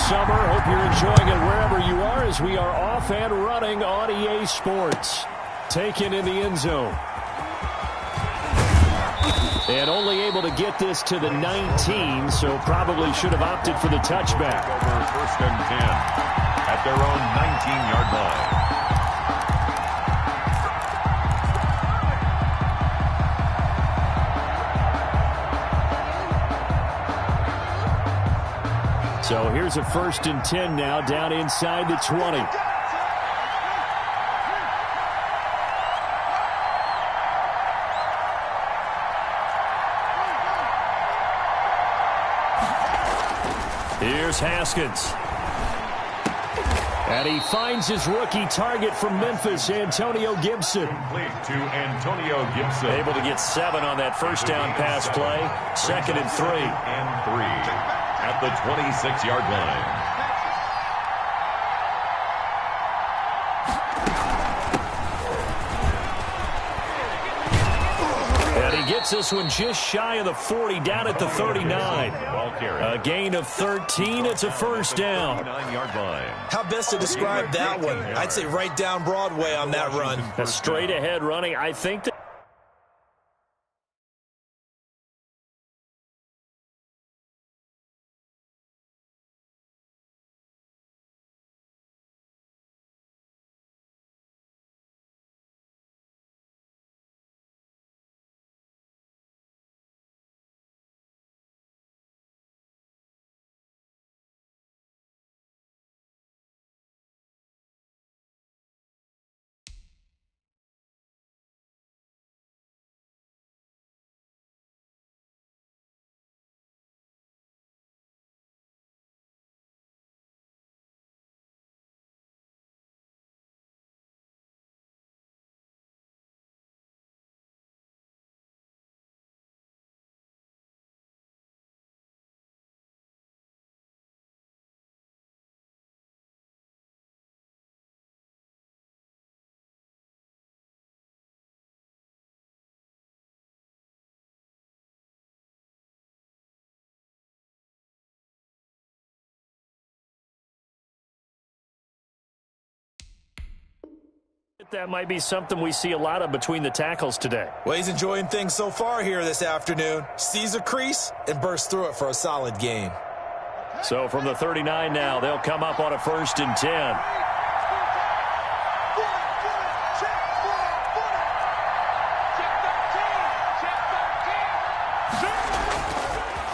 summer. Hope you're enjoying it wherever you are as we are off and running on EA Sports. Taken in the end zone. And only able to get this to the 19, so probably should have opted for the touchback. Over first and 10 at their own 19-yard line. So here's a first and 10 now, down inside the 20. Here's Haskins. And he finds his rookie target from Memphis, Antonio Gibson. Complete to Antonio Gibson. Able to get 7 on that first down pass play. 2nd and 3. And 3 at the 26-yard line. Gets this one just shy of the 40, down at the 39. A gain of 13. It's a first down. How best to describe that one? I'd say right down Broadway on that run. A straight ahead running. I think that that might be something we see a lot of between the tackles today. Well, he's enjoying things so far here this afternoon. Sees a crease and bursts through it for a solid gain. So from the 39 now, they'll come up on a first and 10.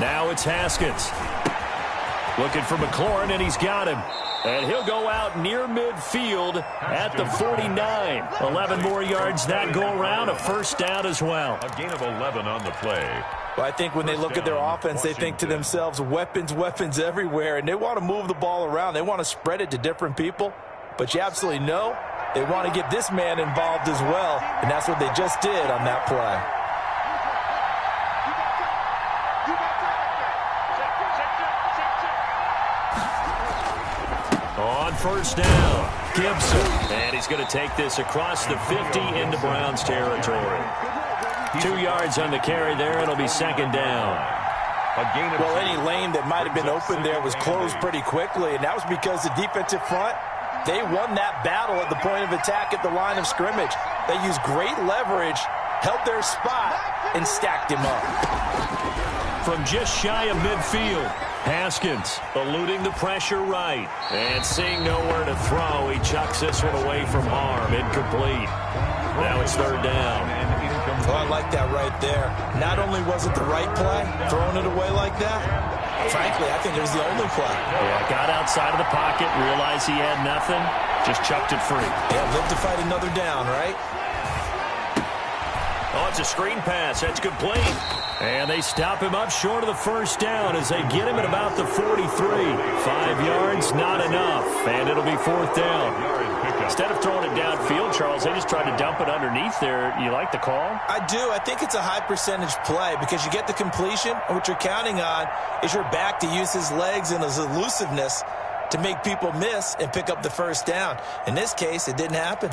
Now it's Haskins. Looking for McLaurin, and he's got him. And he'll go out near midfield at the 49. 11 more yards that go around, a first down as well. A gain of 11 on the play. Well, I think when they look at their offense, they think to themselves, weapons, weapons everywhere, and they want to move the ball around. They want to spread it to different people. But you absolutely know they want to get this man involved as well, and that's what they just did on that play. On first down, Gibson. And he's going to take this across the 50 into Browns territory. 2 yards on the carry there. It'll be second down. Well, any lane that might have been open there was closed pretty quickly, and that was because the defensive front, they won that battle at the point of attack at the line of scrimmage. They used great leverage, held their spot, and stacked him up. From just shy of midfield, Haskins eluding the pressure right. And seeing nowhere to throw, he chucks this one away from harm. Incomplete. Now it's third down. Oh, I like that right there. Not only was it the right play, throwing it away like that, frankly, I think it was the only play. Yeah, got outside of the pocket, realized he had nothing, just chucked it free. Yeah, live to fight another down, right? Oh, it's a screen pass. That's complete. And they stop him up short of the first down as they get him at about the 43. 5 yards, not enough. And it'll be fourth down. Instead of throwing it downfield, Charles, they just tried to dump it underneath there. You like the call? I do. I think it's a high percentage play because you get the completion, and what you're counting on is your back to use his legs and his elusiveness to make people miss and pick up the first down. In this case, it didn't happen.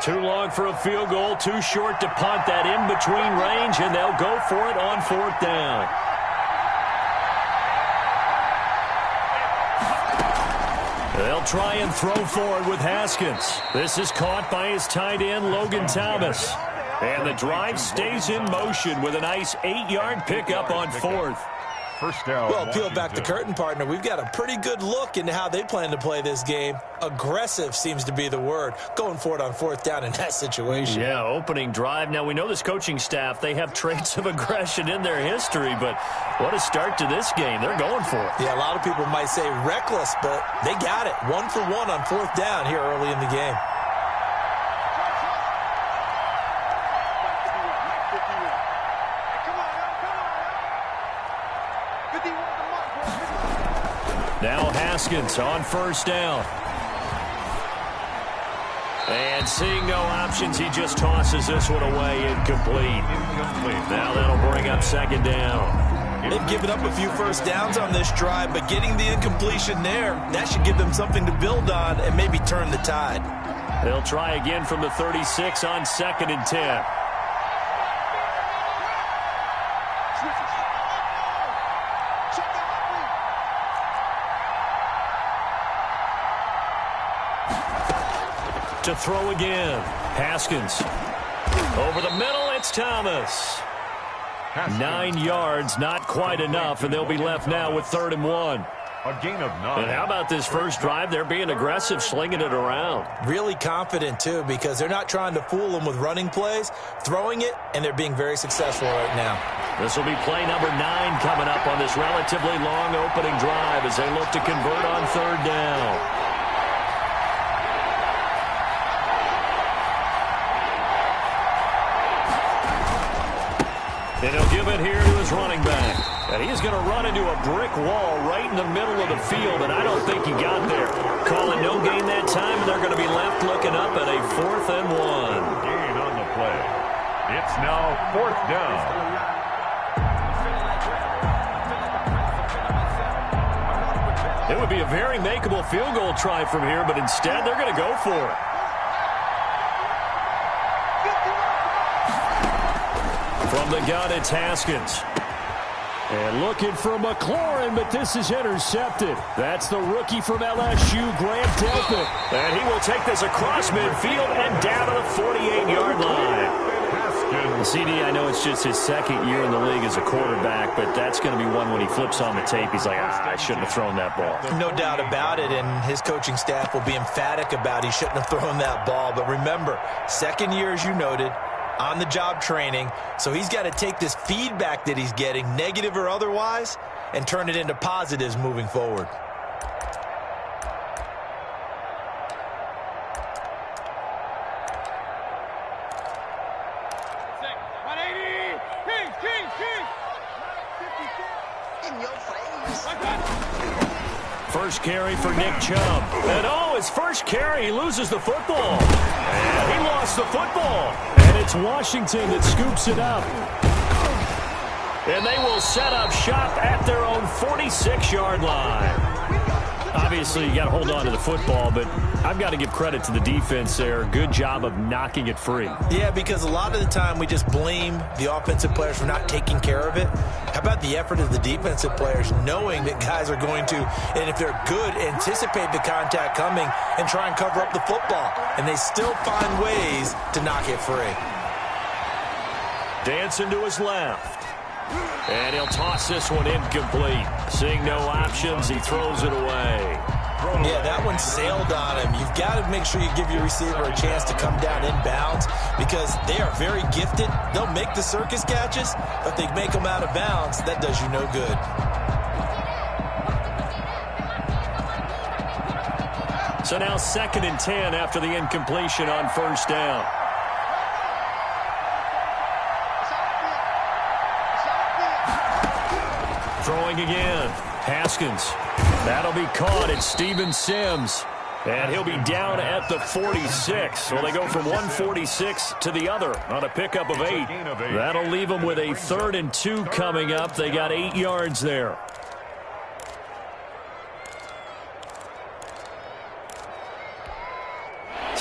Too long for a field goal, too short to punt. That in between range, and they'll go for it on 4th down. They'll try and throw forward with Haskins. This is caught by his tight end, Logan Thomas. And the drive stays in motion with a nice 8-yard pickup on 4th. First down. Well, peel back the curtain, partner. We've got a pretty good look into how they plan to play this game. Aggressive seems to be the word. Going for it on 4th down in that situation. Yeah, opening drive. Now, we know this coaching staff, they have traits of aggression in their history, but what a start to this game. They're going for it. Yeah, a lot of people might say reckless, but they got it. 1 for 1 on 4th down here early in the game. Now Haskins on 1st down. And seeing no options, he just tosses this one away, incomplete. Now that'll bring up 2nd down. They've given up a few first downs on this drive, but getting the incompletion there, that should give them something to build on and maybe turn the tide. They'll try again from the 36 on 2nd and 10. To throw again. Haskins. Over the middle, it's Thomas. 9 yards, not quite enough, and they'll be left now with 3rd and 1. A gain of 9. And how about this first drive? They're being aggressive, slinging it around. Really confident, too, because they're not trying to fool them with running plays, throwing it, and they're being very successful right now. This will be play number 9 coming up on this relatively long opening drive as they look to convert on 3rd down. And he'll give it here to his running back. And he's going to run into a brick wall right in the middle of the field, and I don't think he got there. Calling no gain that time, and they're going to be left looking up at a 4th and 1. Gain on the play. It's now 4th down. It would be a very makeable field goal try from here, but instead they're going to go for it. From the gun, it's Haskins. And looking for McLaurin, but this is intercepted. That's the rookie from LSU, Grant Delpit. And he will take this across midfield and down to the 48-yard line. CD, I know it's just his 2nd year in the league as a quarterback, but that's going to be one when he flips on the tape. He's like, I shouldn't have thrown that ball. No doubt about it, and his coaching staff will be emphatic about he shouldn't have thrown that ball. But remember, 2nd year, as you noted, on-the-job training, so he's got to take this feedback that he's getting, negative or otherwise, and turn it into positives moving forward. First carry for Nick Chubb. And his first carry, he loses the football. And he lost the football. And it's Washington that scoops it up. And they will set up shop at their own 46-yard line. Obviously, you got to hold on to the football, but I've got to give credit to the defense there. Good job of knocking it free. Yeah, because a lot of the time we just blame the offensive players for not taking care of it. How about the effort of the defensive players knowing that guys are going to, and if they're good, anticipate the contact coming and try and cover up the football. And they still find ways to knock it free. Dancing to his left. And he'll toss this one incomplete. Seeing no options, he throws it away. Yeah, that one sailed on him. You've got to make sure you give your receiver a chance to come down inbounds because they are very gifted. They'll make the circus catches, but they make them out of bounds. That does you no good. So now 2nd and 10 after the incompletion on first down. Throwing again. Haskins. That'll be caught. It's Steven Sims. And he'll be down at the 46. So they go from 146 to the other on a pickup of 8. That'll leave them with a 3rd and 2 coming up. They got 8 yards there.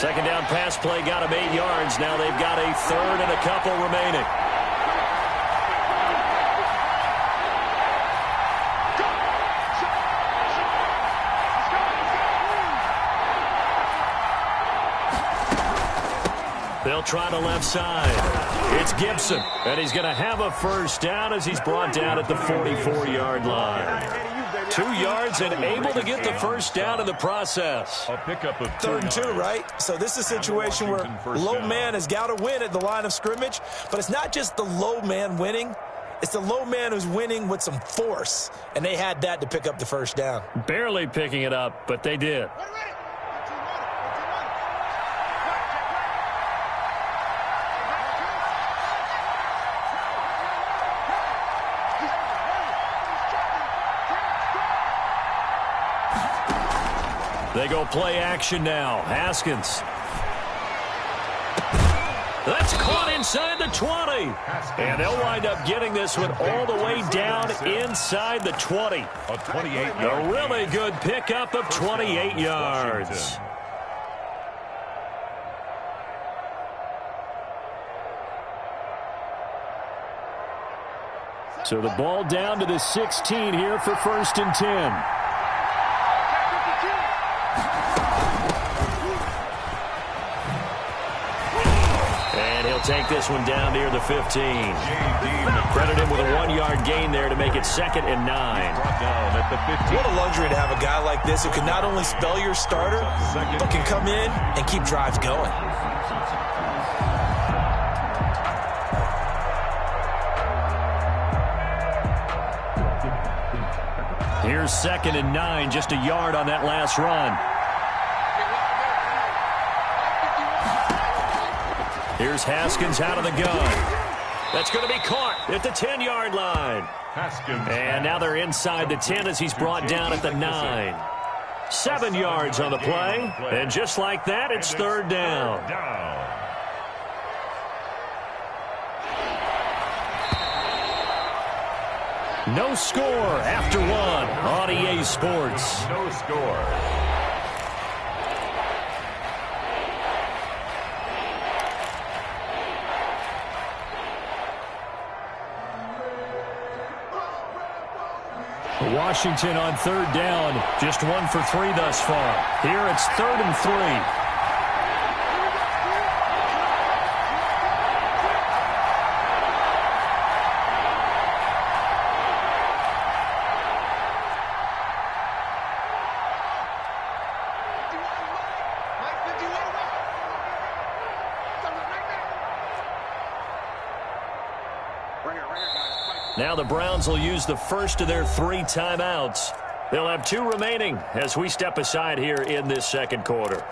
Second down pass play got him 8 yards. Now they've got a third and a couple remaining. They'll try the left side. It's Gibson, and he's going to have a first down as he's brought down at the 44-yard line. 2 yards and able to get the first down in the process. A pickup of 3rd and 2, right? So this is a situation where low man has got to win at the line of scrimmage, but it's not just the low man winning. It's the low man who's winning with some force, and they had that to pick up the first down. Barely picking it up, but they did. They go play action now. Haskins. That's caught inside the 20. And they'll wind up getting this one all the way down inside the 20. A really good pickup of 28 yards. So the ball down to the 16 here for 1st and 10. Take this one down near the 15. Credit him with a 1-yard gain there to make it 2nd and 9. What a luxury to have a guy like this who can not only spell your starter, but can come in and keep drives going. Here's 2nd and 9, just a yard on that last run. Here's Haskins out of the gun. That's going to be caught at the 10-yard line. And now they're inside the 10 as he's brought down at the 9. 7 yards on the play. And just like that, it's 3rd down. No score after 1 on EA Sports. No score. Washington on 3rd down, just 1 for 3 thus far. Here it's 3rd and 3. Now the Browns will use the first of their 3 timeouts. They'll have 2 remaining as we step aside here in this 2nd quarter.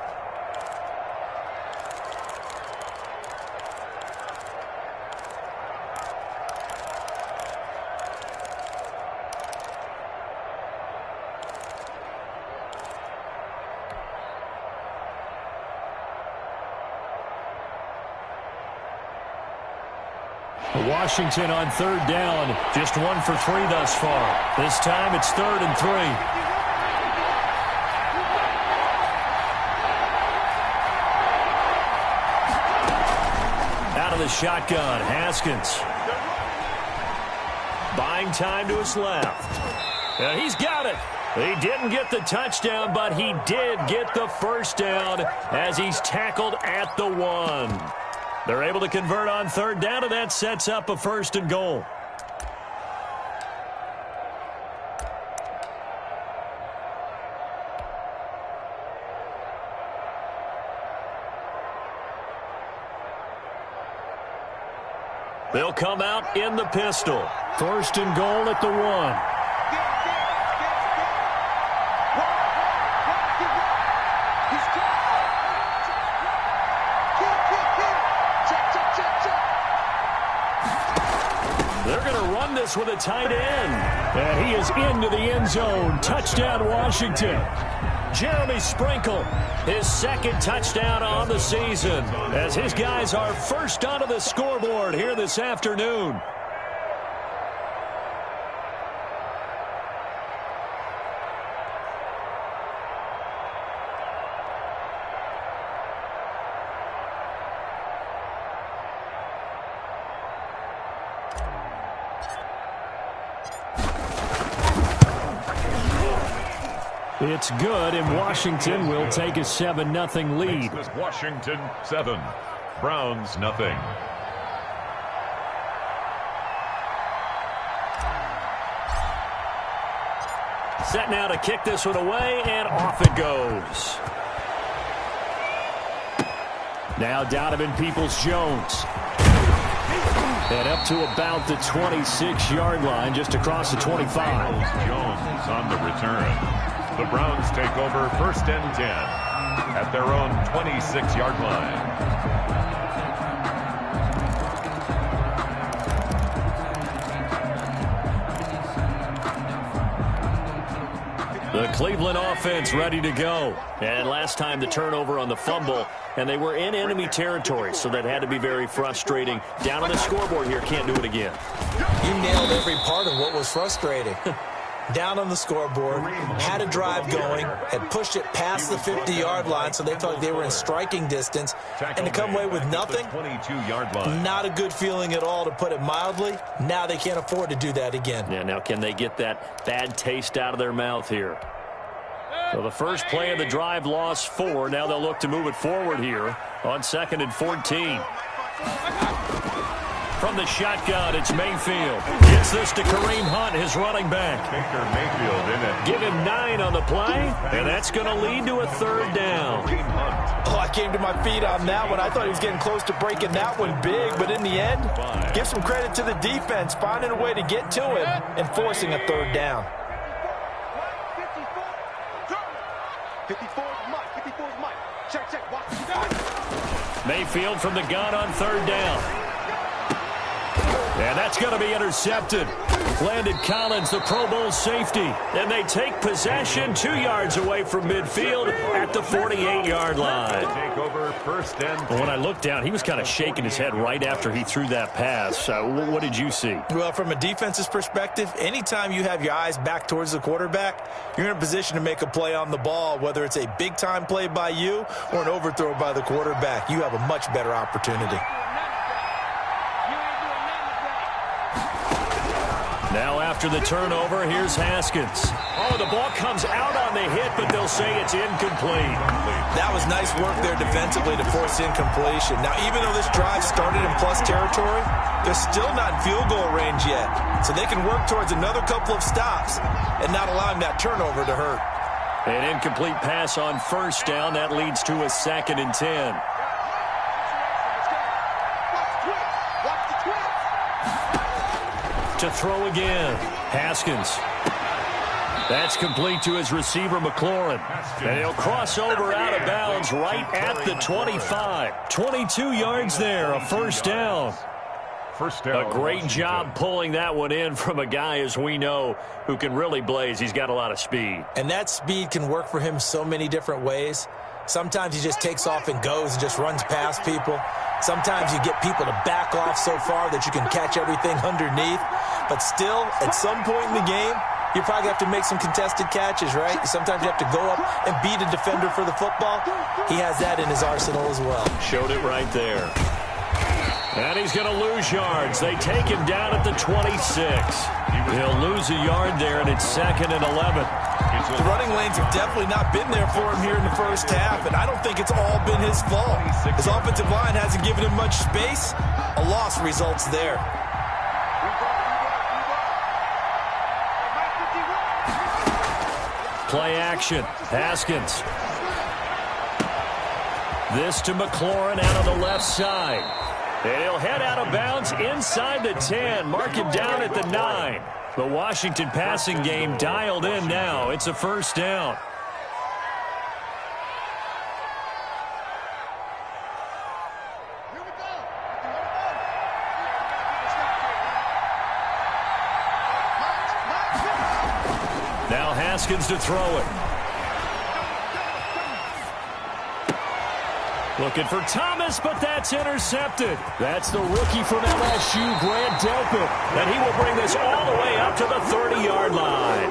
Washington on 3rd down, just 1 for 3 thus far. This time it's 3rd and 3. Out of the shotgun, Haskins. Buying time to his left. And he's got it. He didn't get the touchdown, but he did get the first down as he's tackled at the 1. They're able to convert on 3rd down, and that sets up a 1st and goal. They'll come out in the pistol. 1st and goal at the 1. With a tight end, and he is into the end zone. Touchdown, Washington. Jeremy Sprinkle, his 2nd touchdown on the season, as his guys are first onto the scoreboard here this afternoon. It's good, and Washington will take a 7-0 lead. Washington 7, Browns nothing. Set now to kick this one away, and off it goes. Now Donovan Peoples-Jones. And up to about the 26-yard line, just across the 25. Jones on the return. The Browns take over 1st and 10 at their own 26-yard line. The Cleveland offense ready to go. And last time the turnover on the fumble, and they were in enemy territory, so that had to be very frustrating. Down on the scoreboard here, can't do it again. You nailed every part of what was frustrating. Down on the scoreboard, had a drive going, had pushed it past the 50-yard line, so they felt like they were in striking distance, and to come away with nothing, 22-yard line. Not a good feeling at all, to put it mildly. Now they can't afford to do that again. Yeah, now can they get that bad taste out of their mouth here? So the first play of the drive lost 4. Now they'll look to move it forward here on 2nd and 14. From the shotgun, it's Mayfield. Gets this to Kareem Hunt, his running back. Baker Mayfield in it. Give him 9 on the play, and that's going to lead to a 3rd down. Oh, I came to my feet on that one. I thought he was getting close to breaking that one big, but in the end, give some credit to the defense, finding a way to get to him and forcing a 3rd down. 54 Mike. Check. Watch. You got it. Mayfield from the gun on 3rd down. And that's going to be intercepted. Landon Collins, the Pro Bowl safety. And they take possession 2 yards away from midfield at the 48-yard line. Take over 1st and 10. When I looked down, he was kind of shaking his head right after he threw that pass. What did you see? Well, from a defense's perspective, anytime you have your eyes back towards the quarterback, you're in a position to make a play on the ball, whether it's a big-time play by you or an overthrow by the quarterback. You have a much better opportunity. Now after the turnover, here's Haskins. Oh, the ball comes out on the hit, but they'll say it's incomplete. That was nice work there defensively to force incompletion. Now, even though this drive started in plus territory, they're still not in field goal range yet. So they can work towards another couple of stops and not allowing that turnover to hurt. An incomplete pass on 1st down. That leads to a 2nd and 10. To throw again. Haskins. That's complete to his receiver, McLaurin. And he'll cross over out of bounds right at the 25. 22 yards there, a 1st down. A great job pulling that one in from a guy, as we know, who can really blaze. He's got a lot of speed. And that speed can work for him so many different ways. Sometimes he just takes off and goes and just runs past people. Sometimes you get people to back off so far that you can catch everything underneath. But still, at some point in the game, you probably have to make some contested catches, right? Sometimes you have to go up and beat a defender for the football. He has that in his arsenal as well. Showed it right there. And he's going to lose yards. They take him down at the 26. He'll lose a yard there, and it's 2nd and 11. The running lanes have definitely not been there for him here in the first half, and I don't think it's all been his fault. His offensive line hasn't given him much space. A loss results there. Play action. Haskins. This to McLaurin out on the left side. And he'll head out of bounds inside the 10. Mark him down at the 9. The Washington passing game dialed in now. It's a 1st down. Now Haskins to throw it. Looking for Thomas, but that's intercepted. That's the rookie from LSU, Grant Delpit. And he will bring this all the way up to the 30-yard line.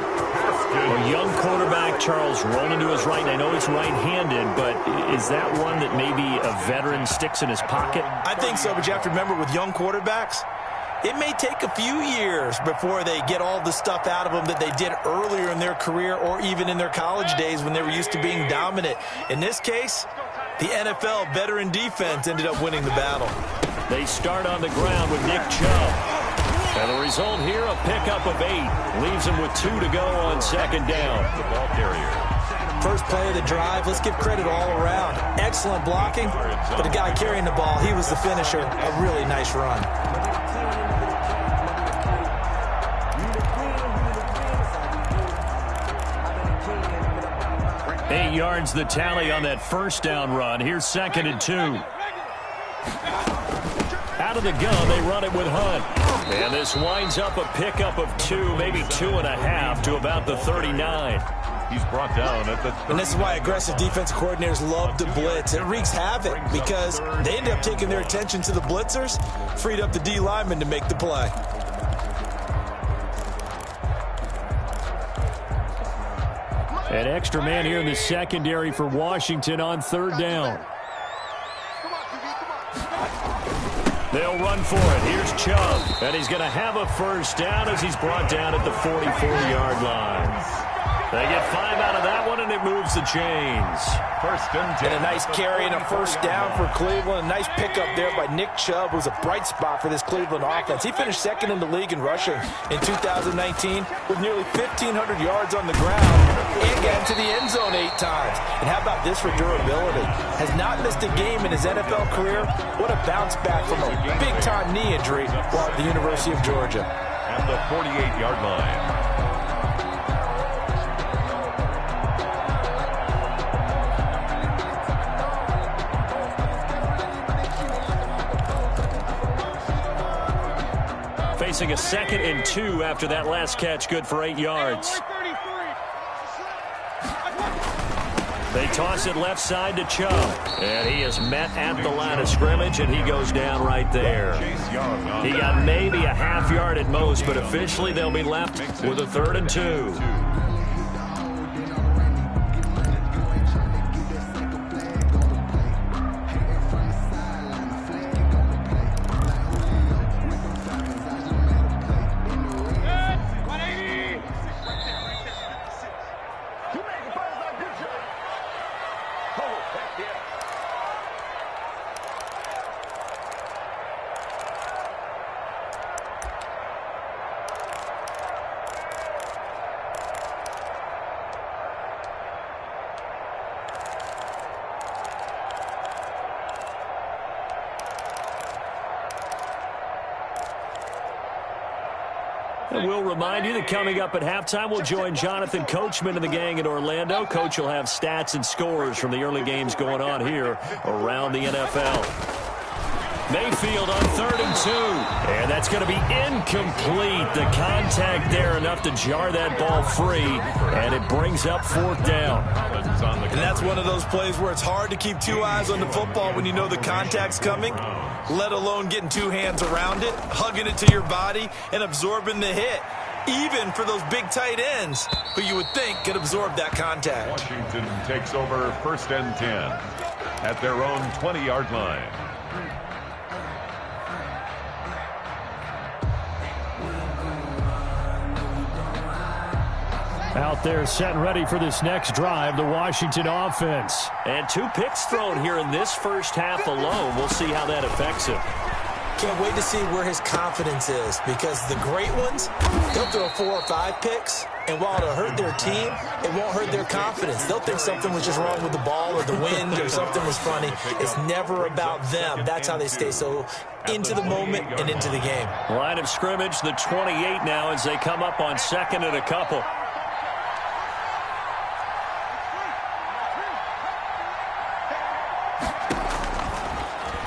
A young quarterback, Charles, rolling to his right. I know he's right-handed, but is that one that maybe a veteran sticks in his pocket? I think so, but you have to remember with young quarterbacks, It may take a few years before they get all the stuff out of them that they did earlier in their career or even in their college days when they were used to being dominant. In this case, the NFL veteran defense ended up winning the battle. They start on the ground with Nick Chubb. And the result here, a pickup of 8. Leaves him with 2 to go on second down. The ball carrier. First play of the drive, let's give credit all around. Excellent blocking, but the guy carrying the ball, he was the finisher. A really nice run. 8 yards the tally on that first down run. Here's 2nd and 2. Out of the gun, they run it with Hunt. And this winds up a pickup of 2, maybe 2.5 to about the 39. He's brought down at the 30. And this is why aggressive defense coordinators love to blitz. It wreaks havoc because they end up taking their attention to the blitzers, freed up the D lineman to make the play. An extra man here in the secondary for Washington on 3rd down. They'll run for it. Here's Chubb. And he's going to have a first down as he's brought down at the 44-yard line. They get 5 out of that one, and it moves the chains. 1st and 10. And a nice carry and a first down for Cleveland. A nice pickup there by Nick Chubb, who's a bright spot for this Cleveland offense. He finished 2nd in the league in rushing in 2019 with nearly 1,500 yards on the ground and got into the end zone 8 times. And how about this for durability? Has not missed a game in his NFL career. What a bounce back from a big-time knee injury while at the University of Georgia. At the 48-yard line. Facing a 2nd and 2 after that last catch, good for 8 yards. They toss it left side to Chubb. And he is met at the line of scrimmage, and he goes down right there. He got maybe a half yard at most, but officially they'll be left with a 3rd and 2. And we'll remind you that coming up at halftime, we'll join Jonathan Coachman and the gang in Orlando. Coach will have stats and scores from the early games going on here around the NFL. Mayfield on 3rd and 2. And that's going to be incomplete. The contact there enough to jar that ball free. And it brings up 4th down. And that's one of those plays where it's hard to keep 2 eyes on the football when you know the contact's coming, let alone getting 2 hands around it, hugging it to your body, and absorbing the hit. Even for those big tight ends who you would think could absorb that contact. Washington takes over 1st and 10 at their own 20-yard line. Out there set and ready for this next drive, the Washington offense. And 2 picks thrown here in this first half alone. We'll see how that affects him. Can't wait to see where his confidence is, because the great ones, they'll throw 4 or 5 picks, and while it'll hurt their team, it won't hurt their confidence. They'll think something was just wrong with the ball or the wind or something was funny. It's never about them. That's how they stay so into the moment and into the game. Line of scrimmage, the 28 now as they come up on 2nd and a couple.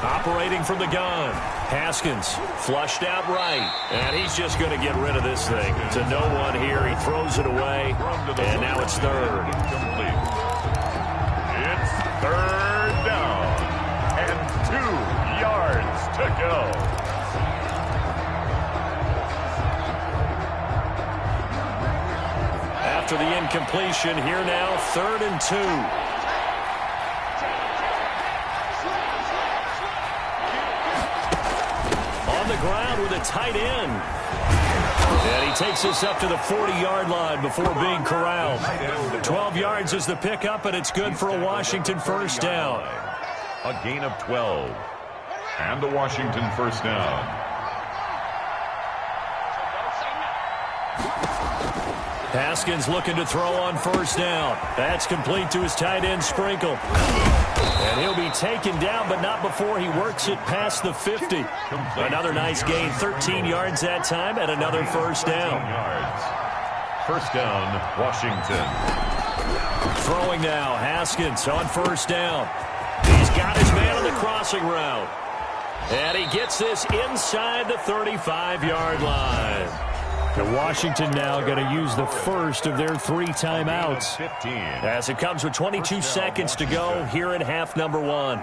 Operating from the gun. Haskins flushed out right. And he's just going to get rid of this thing. To no one here. He throws it away. And now it's 3rd. It's 3rd down. And 2 yards to go. After the incompletion, here now, 3rd and 2. Ground with a tight end. And he takes us up to the 40-yard line before being corralled. 12 yards is the pickup, and it's good for a Washington first down. A gain of 12. And a Washington first down. Haskins looking to throw on first down. That's complete to his tight end, Sprinkle. And he'll be taken down, but not before he works it past the 50. Another nice gain, 13 yards that time, and another first down. First down, Washington. Throwing now, Haskins on first down. He's got his man on the crossing route. And he gets this inside the 35-yard line. And Washington now going to use the first of their 3 timeouts. As it comes with 22 seconds to go here in half number 1.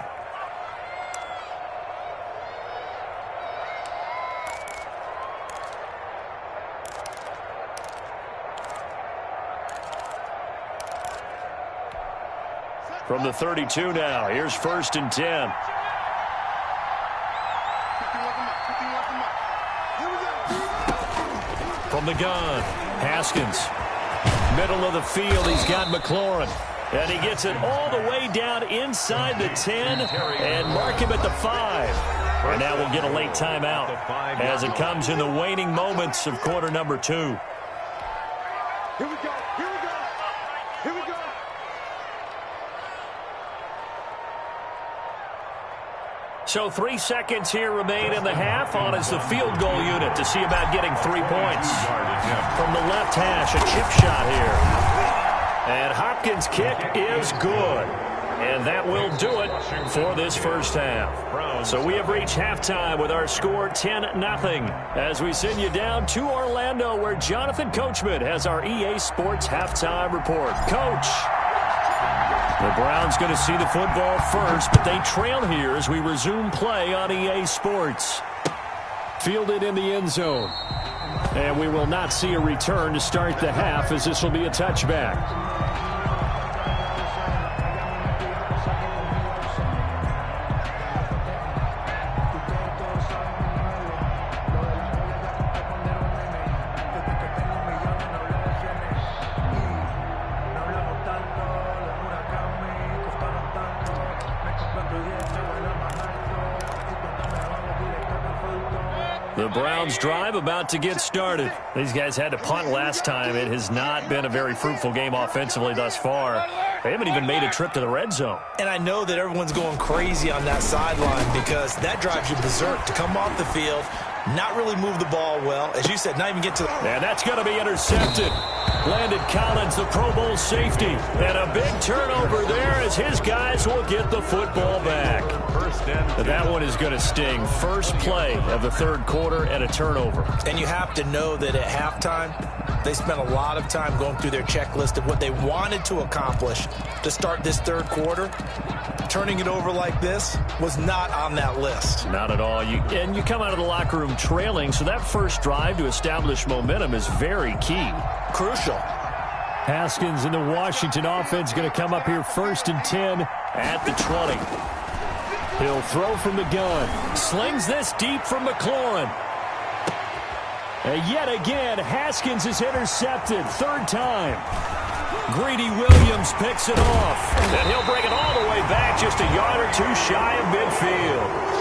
From the 32 now, here's first and 10. From the gun, Haskins. Middle of the field, he's got McLaurin. And he gets it all the way down inside the 10 and mark him at the 5. And now we'll get a late timeout as it comes in the waning moments of quarter number 2. Here we go. Here we go. Here we go. So 3 seconds here remain in the half. On is the field goal unit to see about getting 3 points. From the left hash, a chip shot here. And Hopkins' kick is good. And that will do it for this first half. So we have reached halftime with our score 10-0 as we send you down to Orlando where Jonathan Coachman has our EA Sports halftime report. Coach. The Browns going to see the football first, but they trail here as we resume play on EA Sports. Fielded in the end zone. And we will not see a return to start the half as this will be a touchback. The Browns drive about to get started. These guys had to punt last time. It has not been a very fruitful game offensively thus far. They haven't even made a trip to the red zone. And I know that everyone's going crazy on that sideline because that drives you berserk to come off the field, not really move the ball well. As you said, not even get to the... And that's going to be intercepted. Landon Collins, the Pro Bowl safety. And a big turnover there as his guys will get the football back. That one is going to sting. First play of the third quarter and a turnover. And you have to know that at halftime, they spent a lot of time going through their checklist of what they wanted to accomplish to start this third quarter. Turning it over like this was not on that list. Not at all. And you come out of the locker room trailing, so that first drive to establish momentum is very key. Crucial. Haskins in the Washington offense going to come up here first and 10 at the 20. He'll throw from the gun. Slings this deep from McLaurin. And yet again, Haskins is intercepted. Third time. Greedy Williams picks it off. And he'll bring it all the way back just a yard or 2 shy of midfield.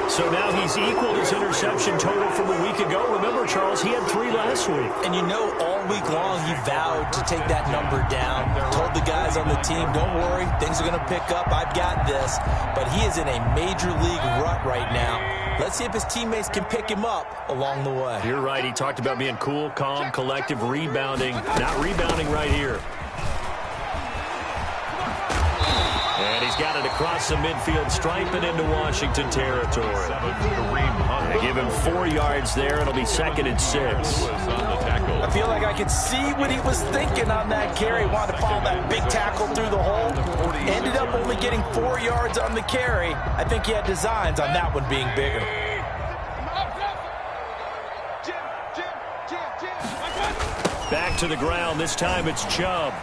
So now he's equaled his interception total from a week ago. Remember, Charles, he had 3 last week. And you know, all week long he vowed to take that number down. Told the guys on the team, don't worry, things are going to pick up. I've got this. But he is in a major league rut right now. Let's see if his teammates can pick him up along the way. You're right. He talked about being cool, calm, collective, rebounding. Not rebounding right here. And he's got it across the midfield stripe and into Washington territory. They give him 4 yards there. It'll be second and 6. I feel like I could see what he was thinking on that carry. Wanted to follow that big tackle through the hole. Ended up only getting 4 yards on the carry. I think he had designs on that one being bigger. Back to the ground. This time it's Chubb.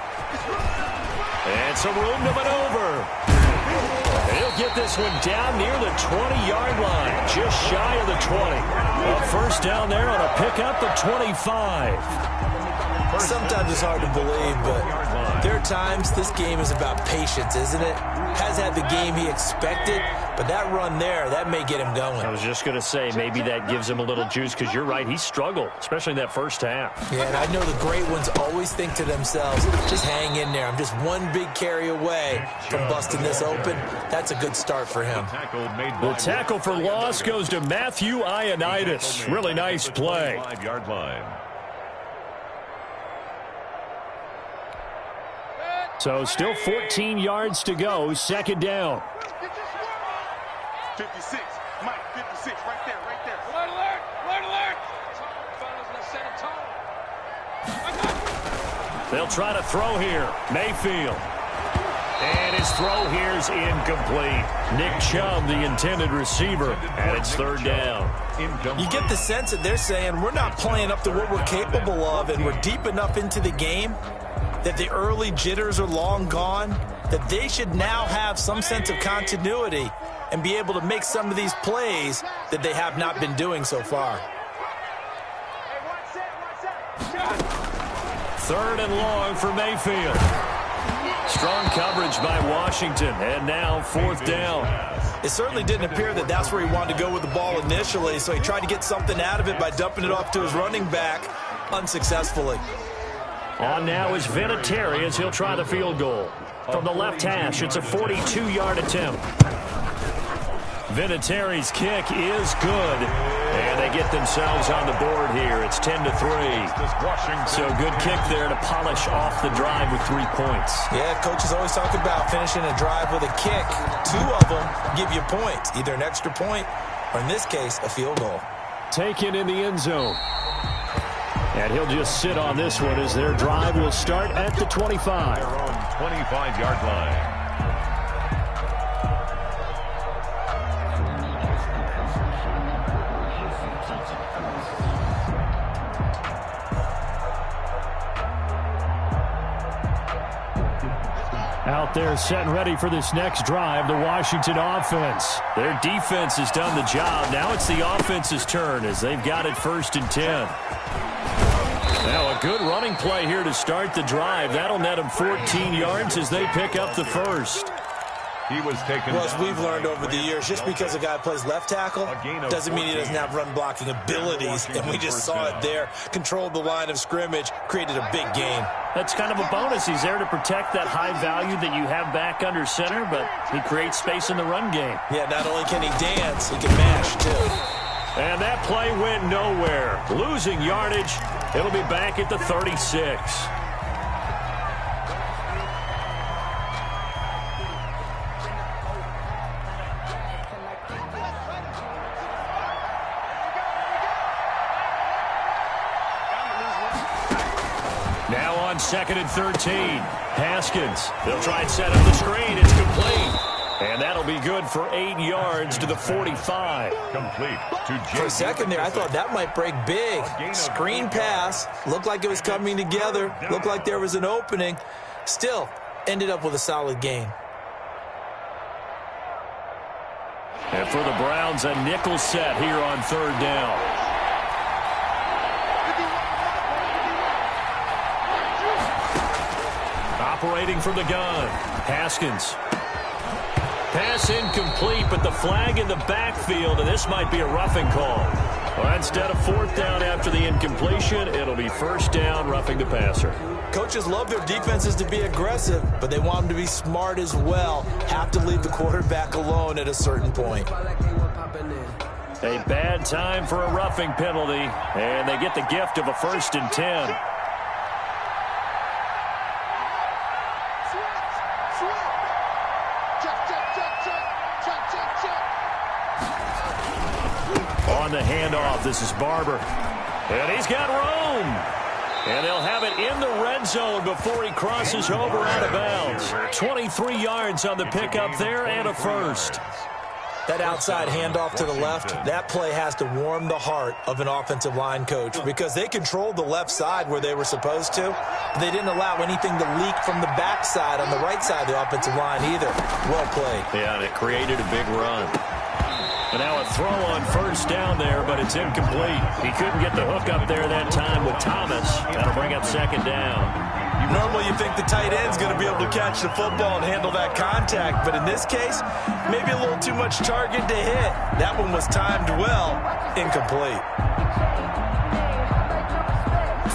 And some room to maneuver. He'll get this one down near the 20-yard line, just shy of the 20. A first down there on a pickup at 25. Sometimes it's hard to believe, but there are times this game is about patience, isn't it? Has had the game he expected, but that run there, that may get him going. I was just going to say, maybe that gives him a little juice, because you're right, he struggled, especially in that first half. Yeah, and I know the great ones always think to themselves, just hang in there. I'm just one big carry away from busting this open. That's a good start for him. The tackle for loss goes to Matthew Ioannidis. Really nice play. 5-yard line. So still 14 yards to go, second down. 56, Mike, 56, right there, right there. Alert, alert, alert, alert. They'll try to throw here. Mayfield. And his throw here is incomplete. Nick Chubb, the intended receiver, and it's third down. You get the sense that they're saying we're not playing up to what we're capable of, and we're deep enough into the game that the early jitters are long gone, that they should now have some sense of continuity and be able to make some of these plays that they have not been doing so far. Third and long for Mayfield. Strong coverage by Washington, and now fourth down. It certainly didn't appear that that's where he wanted to go with the ball initially, so he tried to get something out of it by dumping it off to his running back unsuccessfully. On now is Vinatieri as he'll try the field goal. From the left hash, it's a 42-yard attempt. Vinatieri's kick is good, and they get themselves on the board here. It's 10-3. So good kick there to polish off the drive with 3 points. Yeah, coaches always talk about finishing a drive with a kick. 2 of them give you points, either an extra point or, in this case, a field goal. Taken in the end zone. And he'll just sit on this one as their drive will start at the 25. Their own 25-yard line. Out there set and ready for this next drive, the Washington offense. Their defense has done the job. Now it's the offense's turn as they've got it 1st and 10. Now a good running play here to start the drive. That'll net them 14 yards as they pick up the first. He was taken. Well, as we've learned over the years, just because a guy plays left tackle doesn't mean he doesn't have run blocking abilities. And we just saw it there. Controlled the line of scrimmage, created a big gain. That's kind of a bonus. He's there to protect that high value that you have back under center, but he creates space in the run game. Yeah, not only can he dance, he can mash, too. And that play went nowhere. Losing yardage. It'll be back at the 36. Now on 2nd and 13. Haskins. They'll try and set up the screen. It's complete. And that'll be good for 8 yards to the 45. Complete to J. For a second there, I thought that might break big. Screen pass. Looked like it was coming together. Looked like there was an opening. Still, ended up with a solid gain. And for the Browns, a nickel set here on 3rd down. Operating from the gun. Haskins. Pass incomplete, but the flag in the backfield, and this might be a roughing call. Well, instead of 4th down after the incompletion, it'll be 1st down, roughing the passer. Coaches love their defenses to be aggressive, but they want them to be smart as well. Have to leave the quarterback alone at a certain point. A bad time for a roughing penalty, and they get the gift of a 1st and 10. On the handoff, this is Barber. And he's got room. And they'll have it in the red zone before he crosses over out of bounds. 23 yards on the pickup there and a first. That outside handoff to the left, that play has to warm the heart of an offensive line coach because they controlled the left side where they were supposed to. But they didn't allow anything to leak from the backside on the right side of the offensive line either. Well played. Yeah, and it created a big run. And now a throw on first down there, but it's incomplete. He couldn't get the hook up there that time with Thomas. That'll bring up second down. Normally you think the tight end's going to be able to catch the football and handle that contact, but in this case, maybe a little too much target to hit. That one was timed well, incomplete.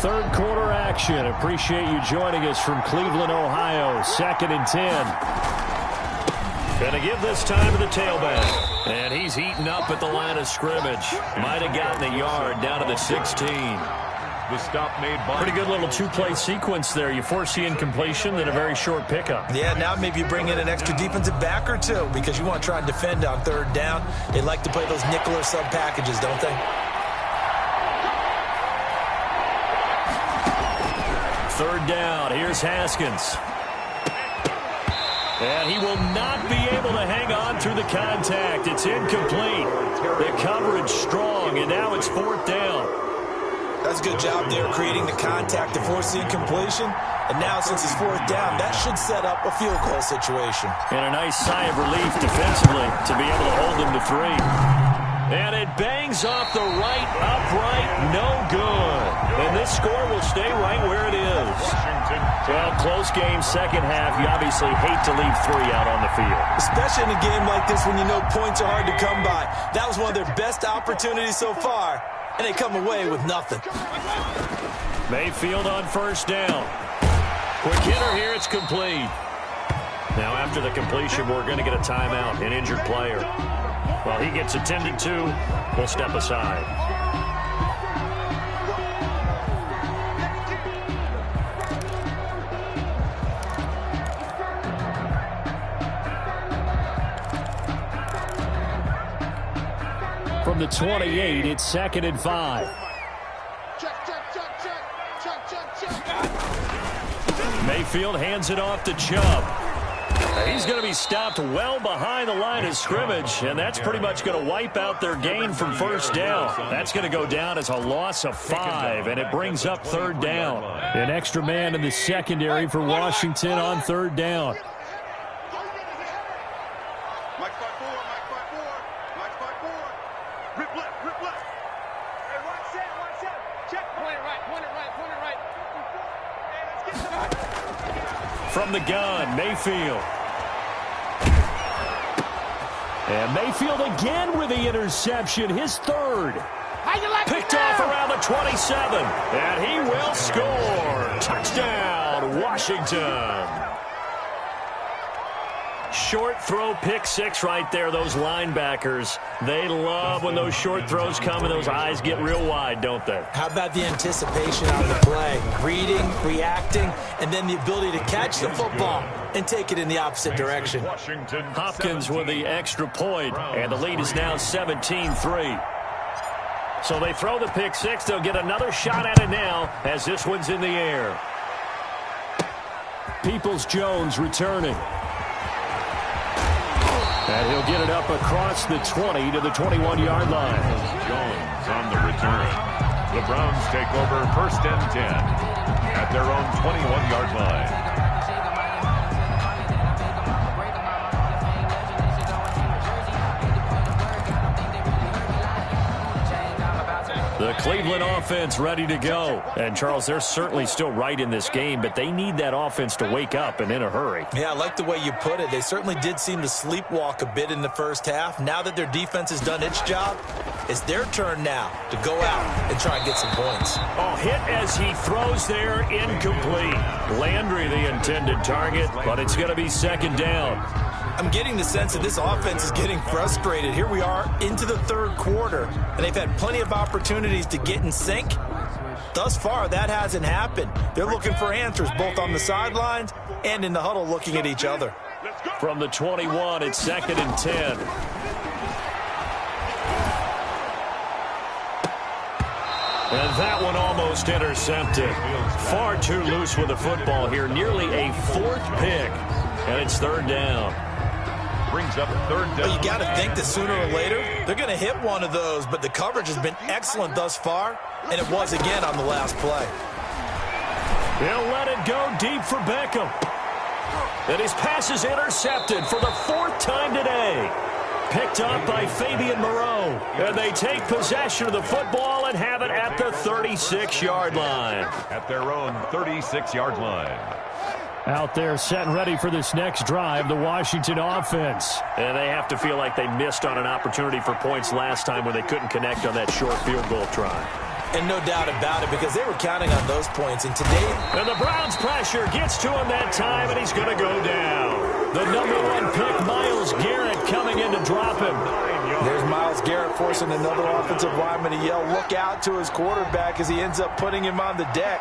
Third quarter action. Appreciate you joining us from Cleveland, Ohio. 2nd and 10. Gonna give this time to the tailback. And he's heating up at the line of scrimmage. Might have gotten a yard down to the 16. The stop made by... Pretty good little two-play sequence there. You force the incompletion, then a very short pickup. Yeah, now maybe you bring in an extra defensive back or two because you want to try and defend on third down. They like to play those nickel or sub packages, don't they? Third down. Here's Haskins. And he will not be able to hang on through the contact. It's incomplete. The coverage strong, and now it's 4th down. That's a good job there creating the contact to force the incompletion. And now since it's 4th down, that should set up a field goal situation. And a nice sigh of relief defensively to be able to hold them to 3. And it bangs off the right upright. No good. And this score will stay right where it is. Well, close game, second half. You obviously hate to leave 3 out on the field. Especially in a game like this when you know points are hard to come by. That was one of their best opportunities so far. And they come away with nothing. Mayfield on first down. Quick hitter here, it's complete. Now after the completion, we're going to get a timeout, an injured player. While he gets attended to, we'll step aside. From the 28, it's 2nd and 5. Mayfield hands it off to Chubb. He's going to be stopped well behind the line of scrimmage, and that's pretty much going to wipe out their gain from first down. That's going to go down as a loss of 5, and it brings up 3rd down. An extra man in the secondary for Washington on 3rd down. From the gun, Mayfield. And Mayfield again with the interception, his 3rd. Picked off around the 27. And he will score. Touchdown, Washington. Short throw, pick 6 right there. Those linebackers, they love when those short throws come and those eyes get real wide, don't they? How about the anticipation on the play? Reading, reacting, and then the ability to catch the football and take it in the opposite direction. Hopkins with the extra point, and the lead is now 17-3. So they throw the pick 6. They'll get another shot at it now as this one's in the air. Peoples-Jones returning. And he'll get it up across the 20 to the 21-yard line. Jones on the return. The Browns take over 1st and 10 at their own 21-yard line. The Cleveland offense ready to go. And, Charles, they're certainly still right in this game, but they need that offense to wake up and in a hurry. Yeah, I like the way you put it. They certainly did seem to sleepwalk a bit in the first half. Now that their defense has done its job, it's their turn now to go out and try and get some points. Oh, hit as he throws there, incomplete. Landry the intended target, but it's going to be 2nd down. I'm getting the sense that this offense is getting frustrated. Here we are into the 3rd quarter, and they've had plenty of opportunities to get in sync. Thus far, that hasn't happened. They're looking for answers both on the sidelines and in the huddle looking at each other. From the 21, it's 2nd and 10. And that one almost intercepted. Far too loose with the football here. Nearly a 4th pick. And it's 3rd down. brings up third down. Well, you got to think that sooner or later, they're going to hit one of those, but the coverage has been excellent thus far, and it was again on the last play. He'll let it go deep for Beckham. And his pass is intercepted for the 4th time today. Picked up by Fabian Moreau. And they take possession of the football and have it at the 36-yard line. At their own 36-yard line. Out there set and ready for this next drive, the Washington offense. And they have to feel like they missed on an opportunity for points last time when they couldn't connect on that short field goal try. And no doubt about it, because they were counting on those points. And today... And the Browns pressure gets to him that time, and he's going to go down. The #1 pick, Myles Garrett, coming in to drop him. There's Myles Garrett forcing another offensive lineman to yell, look out, to his quarterback as he ends up putting him on the deck.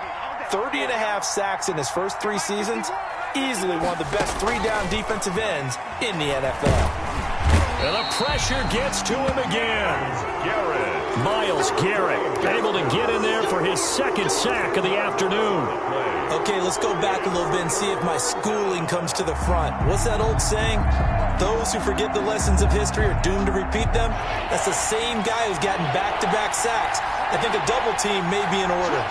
30.5 sacks in his first 3 seasons. Easily one of the best 3-down defensive ends in the NFL. And the pressure gets to him again. Myles Garrett able to get in there for his 2nd sack of the afternoon. Okay, let's go back a little bit and see if my schooling comes to the front. What's that old saying? Those who forget the lessons of history are doomed to repeat them. That's the same guy who's gotten back-to-back sacks. I think a double team may be in order.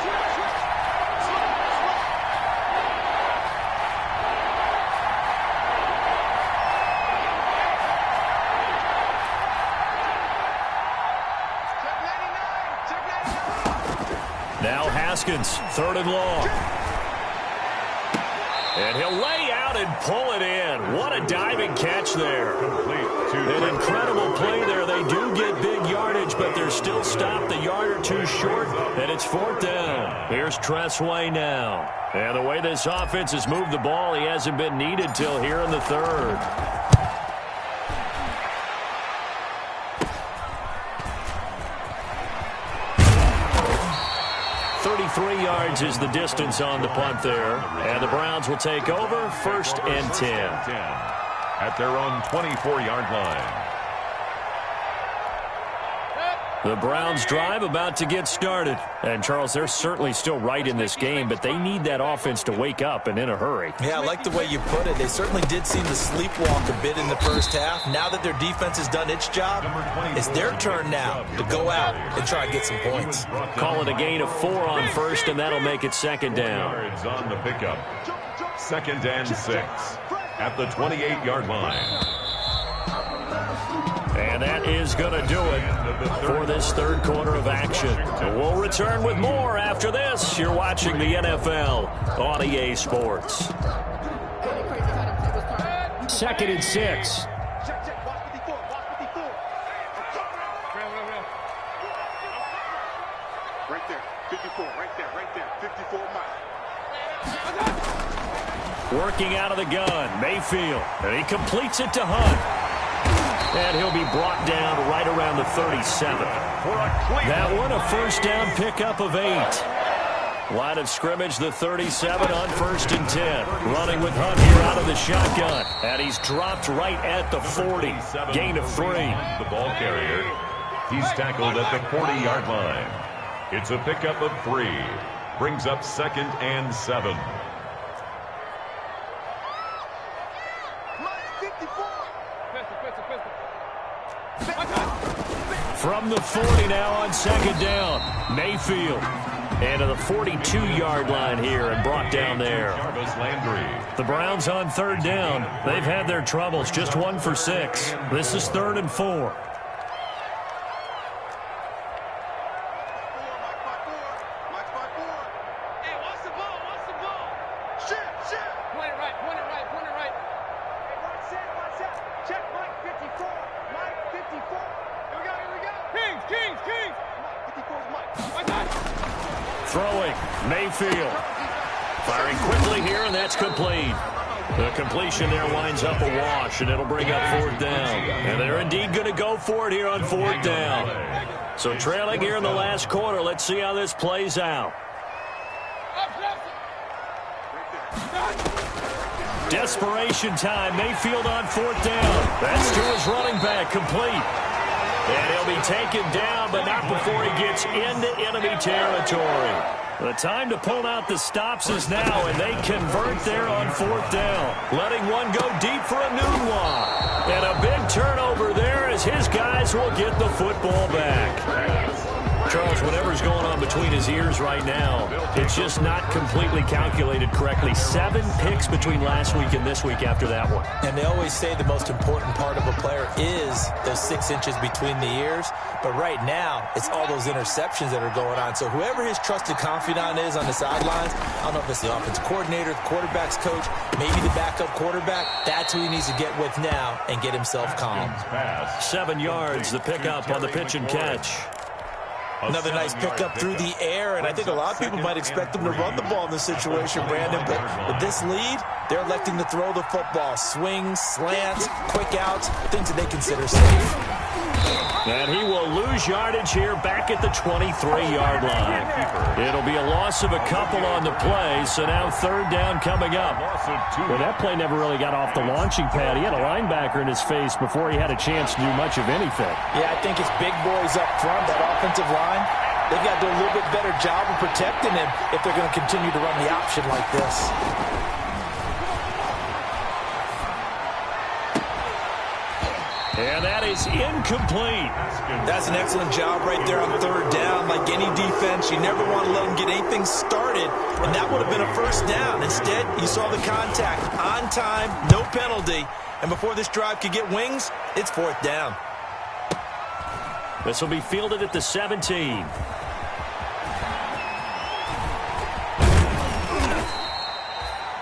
Now Haskins, 3rd and long. And he'll lay out and pull it in. What a diving catch there. An incredible play there. They do get big yardage, but they're still stopped a yard or 2 short, and it's 4th down. Here's Tressway now. And the way this offense has moved the ball, he hasn't been needed till here in the 3rd. 33 yards is the distance on the punt there. And the Browns will take over 1st and 10. At their own 24-yard line. The Browns drive about to get started. And, Charles, they're certainly still right in this game, but they need that offense to wake up and in a hurry. Yeah, I like the way you put it. They certainly did seem to sleepwalk a bit in the first half. Now that their defense has done its job, it's their turn now to go out and try and get some points. Call it a gain of 4 on 1st, and that'll make it 2nd down. Yards on the pickup. 2nd and 6 at the 28-yard line. And that is going to do it for this 3rd quarter of action. We'll return with more after this. You're watching the NFL on EA Sports. 2nd and 6. Right there, 54, right there, 54 miles. Working out of the gun, Mayfield. And he completes it to Hunt. And he'll be brought down right around the 37. That one, a 1st down pickup of 8. Line of scrimmage, the 37 on 1st and 10. Running with Hunt here out of the shotgun. And he's dropped right at the 40. Gain of 3. The ball carrier. He's tackled at the 40-yard line. It's a pickup of 3. Brings up 2nd and 7. From the 40 now on 2nd down. Mayfield. And to the 42-yard line here and brought down there. The Browns on 3rd down. They've had their troubles. Just 1 for 6. This is 3rd and 4. Throwing, Mayfield. Firing quickly here, and that's complete. The completion there winds up a wash, and it'll bring up 4th down. And they're indeed going to go for it here on 4th down. So trailing here in the last quarter, let's see how this plays out. Desperation time. Mayfield on 4th down. That's to his running back, complete. And he'll be taken down, but not before he gets into enemy territory. The time to pull out the stops is now, and they convert there on 4th down. Letting one go deep for a new one. And a big turnover there as his guys will get the football back. Charles, whatever's going on between his ears right now, it's just not completely calculated correctly. 7 picks between last week and this week after that one. And they always say the most important part of a player is those 6 inches between the ears. But right now, it's all those interceptions that are going on. So whoever his trusted confidant is on the sidelines, I don't know if it's the offensive coordinator, the quarterback's coach, maybe the backup quarterback, that's who he needs to get with now and get himself calm. 7 yards, the pickup on the pitch and catch. Another nice pickup through the air, and I think a lot of people might expect them to run the ball in this situation, Brandon, but with this lead, they're electing to throw the football. Swings, slants, quick outs, things that they consider safe. And he will lose yardage here back at the 23-yard line. It'll be a loss of a couple on the play, so now 3rd down coming up. Well, that play never really got off the launching pad. He had a linebacker in his face before he had a chance to do much of anything. Yeah, I think it's big boys up front, that offensive line. They've got to do a little bit better job of protecting him if they're going to continue to run the option like this. And that is incomplete. That's an excellent job right there on 3rd down. Like any defense, you never want to let them get anything started, and that would have been a 1st down. Instead, you saw the contact on time, no penalty, and before this drive could get wings, it's 4th down. This will be fielded at the 17.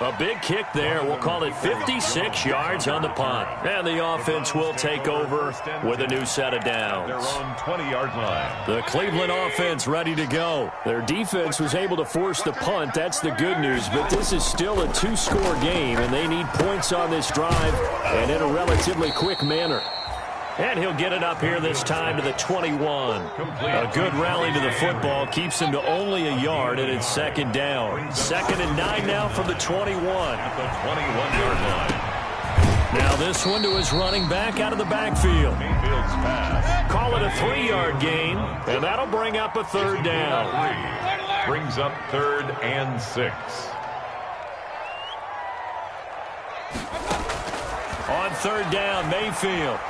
A big kick there. We'll call it 56 yards on the punt. And the offense will take over with a new set of downs. They're on 20-yard line. The Cleveland offense ready to go. Their defense was able to force the punt. That's the good news. But this is still a 2-score game, and they need points on this drive and in a relatively quick manner. And he'll get it up here this time to the 21. A good rally to the football keeps him to only a yard, and it's 2nd down. 2nd and 9 now from the 21. At the 21-yard line. Now this one to his running back out of the backfield. Mayfield's pass. Call it a 3-yard gain, and that'll bring up a 3rd down. Brings up 3rd and 6. On 3rd down, Mayfield.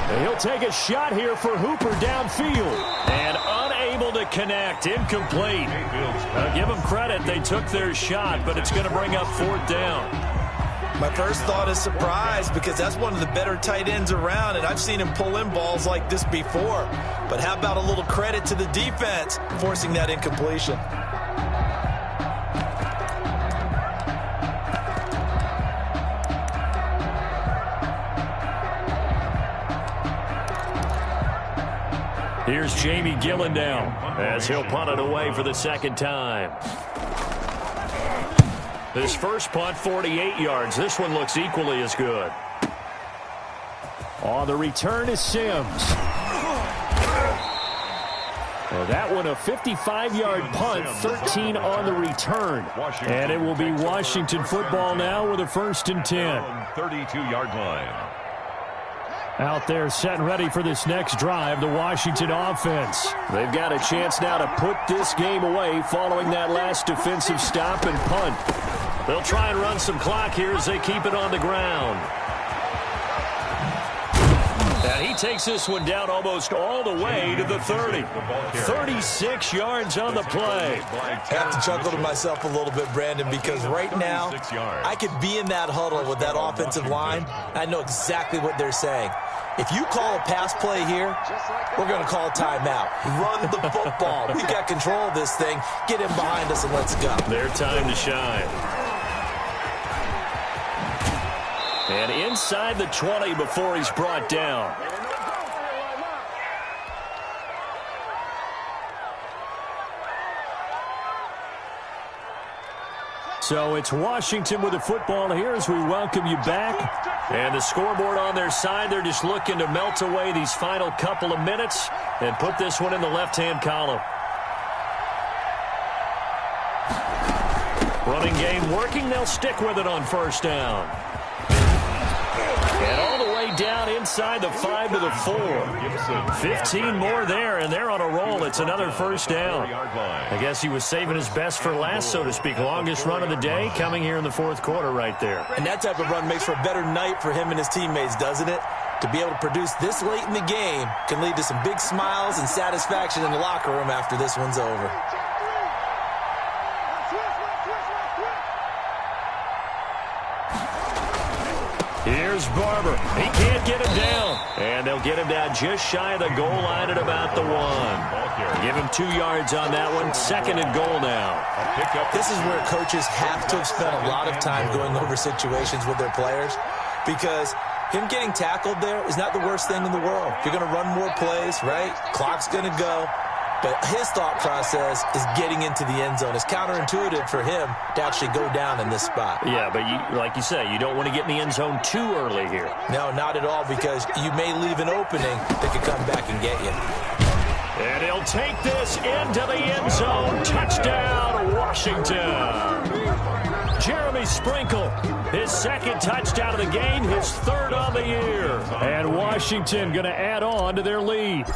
And he'll take a shot here for Hooper downfield. And unable to connect. Incomplete. Give them credit. They took their shot, but it's going to bring up 4th down. My first thought is surprise, because that's one of the better tight ends around, and I've seen him pull in balls like this before. But how about a little credit to the defense forcing that incompletion? Here's Jamie Gillen now as he'll punt it away for the 2nd time. This first punt, 48 yards. This one looks equally as good. On the return is Sims. Well, that one a 55-yard punt, 13 on the return. And it will be Washington football now with a 1st and 10. 32-yard line. Out there set and ready for this next drive, the Washington offense. They've got a chance now to put this game away following that last defensive stop and punt. They'll try and run some clock here as they keep it on the ground. And he takes this one down almost all the way to the 30. 36 yards on the play. I have to chuckle to myself a little bit, Brandon, because right now I could be in that huddle with that offensive line. I know exactly what they're saying. If you call a pass play here, we're going to call a timeout. Run the football. We've got control of this thing. Get him behind us and let's go. Their time to shine. And inside the 20 before he's brought down. So it's Washington with the football here as we welcome you back. And the scoreboard on their side, they're just looking to melt away these final couple of minutes and put this one in the left-hand column. Running game working. They'll stick with it on 1st down. And all the way down inside the 5 to the 4. 15 more there, and they're on a roll. It's another first down. I guess he was saving his best for last, so to speak. Longest run of the day coming here in the fourth quarter right there. And that type of run makes for a better night for him and his teammates, doesn't it? To be able to produce this late in the game can lead to some big smiles and satisfaction in the locker room after this one's over. Here's Barber. He can't get him down. And they'll get him down just shy of the goal line at about the 1. Give him 2 yards on that one. 2nd and goal now. This is where coaches have to have spent a lot of time going over situations with their players, because him getting tackled there is not the worst thing in the world. You're going to run more plays, right? Clock's going to go. But his thought process is getting into the end zone. It's counterintuitive for him to actually go down in this spot. Yeah, but like you say, you don't want to get in the end zone too early here. No, not at all, because you may leave an opening that could come back and get you. And he'll take this into the end zone. Touchdown, Washington. Jeremy Sprinkle, his 2nd touchdown of the game, his 3rd on the year. And Washington going to add on to their lead.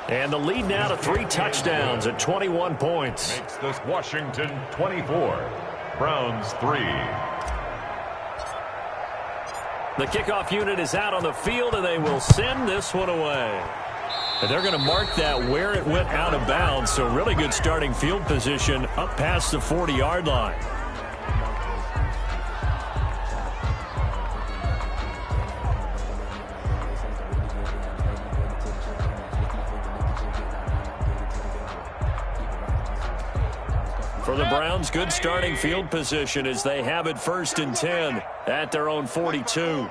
And the lead now to 3 touchdowns at 21 points. Makes this Washington 24, Browns 3. The kickoff unit is out on the field, and they will send this one away. And they're going to mark that where it went out of bounds, so really good starting field position up past the 40-yard line. For the Browns, good starting field position as they have it 1st and 10 at their own 42.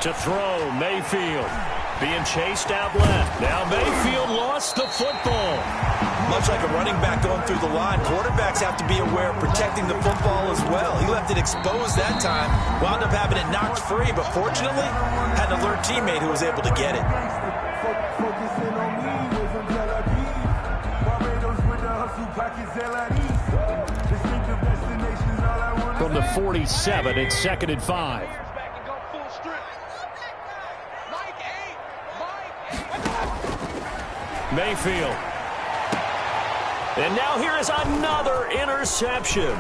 To throw, Mayfield being chased out left. Now Mayfield lost the football. Much like a running back going through the line, quarterbacks have to be aware of protecting the football as well. He left it exposed that time, wound up having it knocked free, but fortunately had an alert teammate who was able to get it. From the 47, it's 2nd and 5. Mayfield. And now here is another interception.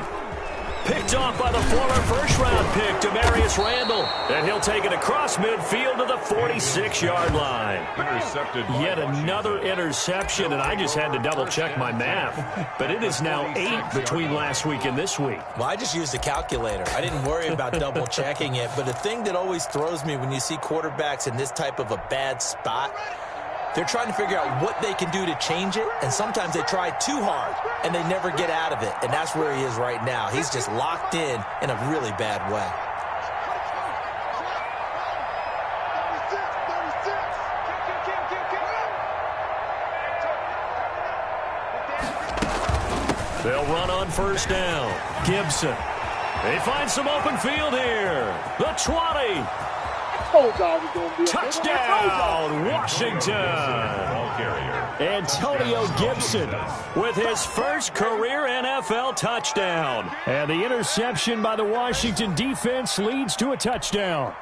Picked off by the former first-round pick, Demarius Randall. And he'll take it across midfield to the 46-yard line. Intercepted. Yet another interception, and I just had to double-check my math. But it is now 8 between last week and this week. Well, I just used a calculator. I didn't worry about double-checking it. But the thing that always throws me when you see quarterbacks in this type of a bad spot, they're trying to figure out what they can do to change it, and sometimes they try too hard, and they never get out of it, and that's where he is right now. He's just locked in a really bad way. They'll run on 1st down. Gibson. They find some open field here. The 20. Touchdown, Washington. Antonio Gibson with his first career NFL touchdown. And the interception by the Washington defense leads to a touchdown.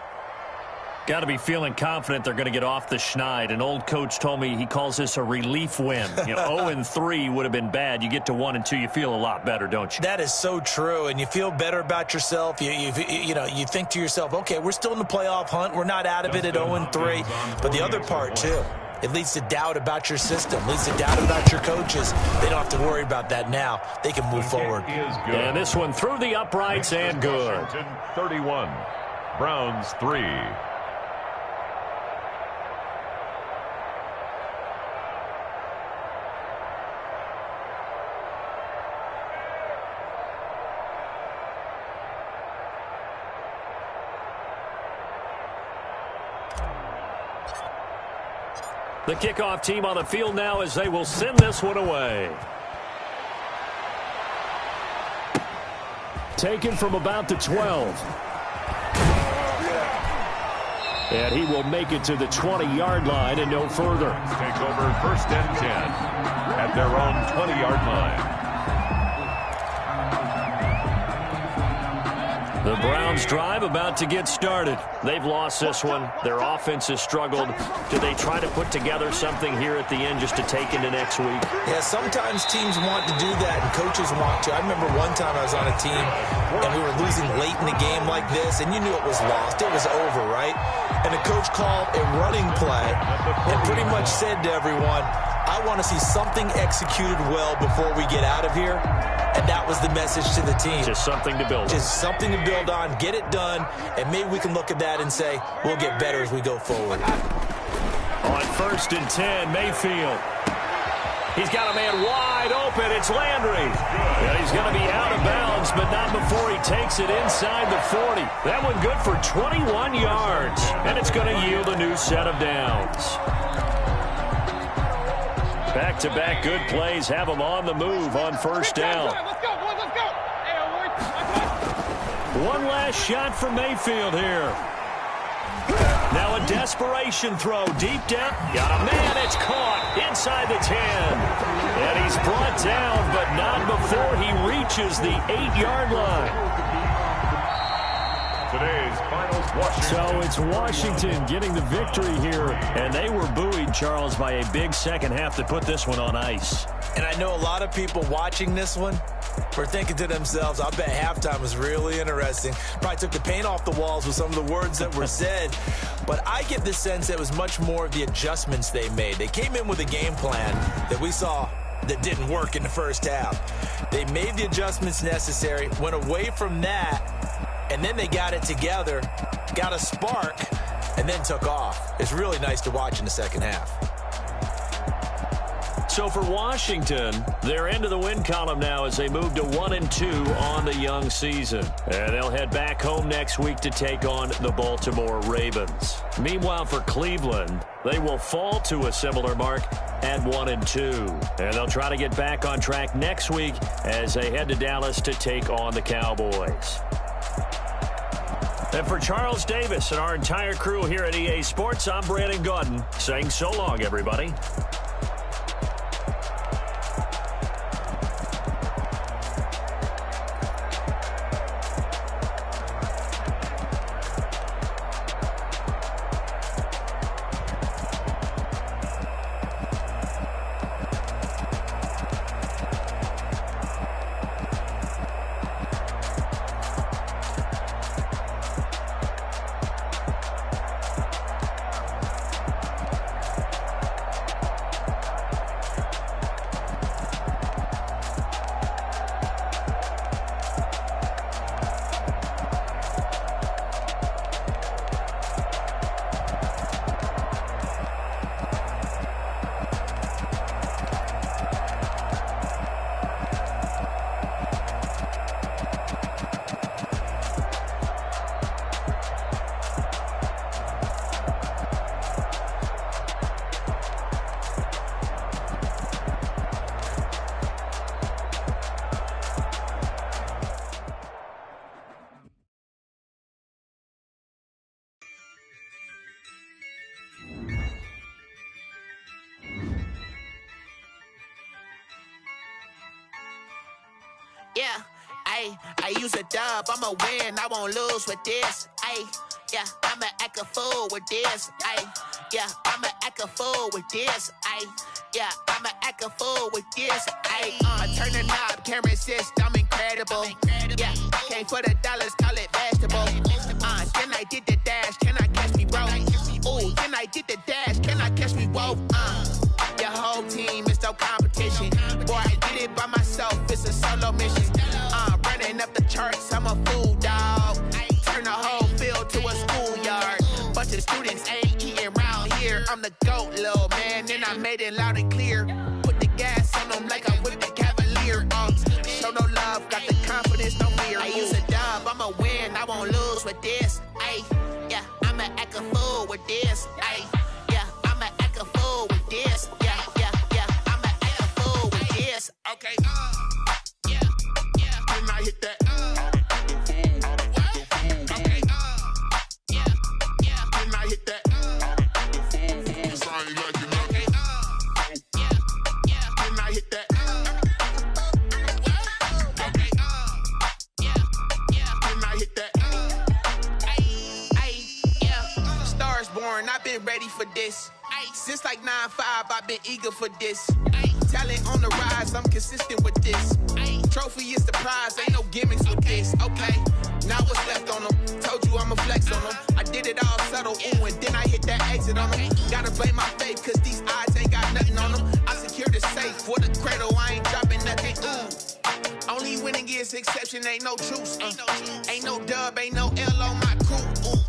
Got to be feeling confident they're going to get off the schneid. An old coach told me he calls this a relief win. 0-3 would have been bad. You get to 1-2, you feel a lot better, don't you? That is so true, and you feel better about yourself. You think to yourself, okay, we're still in the playoff hunt. We're not out of it at 0-3. But the other part, too, it leads to doubt about your system, leads to doubt about your coaches. They don't have to worry about that now. They can move forward. And this one through the uprights and good. 31, Browns 3. The kickoff team on the field now as they will send this one away. Taken from about the 12. And he will make it to the 20-yard line and no further. Take over 1st and 10 at their own 20-yard line. The Browns drive about to get started. They've lost this one. Their offense has struggled. Do they try to put together something here at the end just to take into next week? Yeah, sometimes teams want to do that and coaches want to. I remember one time I was on a team and we were losing late in the game like this, and you knew it was lost. It was over, right? And the coach called a running play and pretty much said to everyone, I want to see something executed well before we get out of here. And that was the message to the team. Just something to build on. Just something to build on, get it done, and maybe we can look at that and say, we'll get better as we go forward. On 1st and 10, Mayfield. He's got a man wide open. It's Landry. And he's going to be out of bounds, but not before he takes it inside the 40. That one good for 21 yards. And it's going to yield a new set of downs. Back-to-back good plays have him on the move on 1st down. Let's go, boys, let's go. One last shot for Mayfield here. Now a desperation throw deep down. Got a man. It's caught inside the 10. And he's brought down, but not before he reaches the 8-yard line. Today's finals, Washington. So it's Washington getting the victory here. And they were buoyed, Charles, by a big second half to put this one on ice. And I know a lot of people watching this one were thinking to themselves, I bet halftime was really interesting. Probably took the paint off the walls with some of the words that were said. But I get the sense that it was much more of the adjustments they made. They came in with a game plan that we saw that didn't work in the first half. They made the adjustments necessary, went away from that, and then they got it together, got a spark, and then took off. It's really nice to watch in the second half. So for Washington, they're into the win column now as they move to 1-2 on the young season. And they'll head back home next week to take on the Baltimore Ravens. Meanwhile, for Cleveland, they will fall to a similar mark at 1-2. And they'll try to get back on track next week as they head to Dallas to take on the Cowboys. And for Charles Davis and our entire crew here at EA Sports, I'm Brandon Gaudin saying so long, everybody. Yeah, I use a dub, I'ma win, I won't lose with this. Yeah, I'ma act a fool with this. Yeah, I'ma act a fool with this. Yeah, I'ma act a fool with this. Turn the knob, can't resist, I'm incredible. Yeah, came for the dollars, call it vegetable. Then I did the dash, can I catch me, bro? Ooh, then I did the dash, can I catch me, whoa? Your whole team is no competition. Boy, I did it by myself, it's a solo mission. Running up the charts, I'm a fool, dog. Turn the whole field to a schoolyard. Bunch of students ain't eating round here. I'm the GOAT, little man, and I made it loud and clear. Put the gas on them like I'm with the Cavalier. Show no love, got the confidence, no fear. I use a dub, I'ma win, I won't lose with this. Yeah, I'ma act a fool with this. Yeah, I'ma act a fool with this. Yeah, I'ma act a fool with this. Okay, yeah, then I hit that. Okay, yeah, then I hit been ready for this. Since like 9-5, I've been eager for this. Talent on the rise, I'm consistent with this. Trophy is the prize, ain't no gimmicks with this. Okay, now what's left on them? Told you I'ma flex on them. I did it all subtle, ooh, and then I hit that exit on them. Gotta blame my faith, cause these odds ain't got nothing on them. I secured the safe for the cradle, I ain't dropping nothing, ooh. Only winning is exception, ain't no truce. Ain't no dub, ain't no L on my crew. Ooh.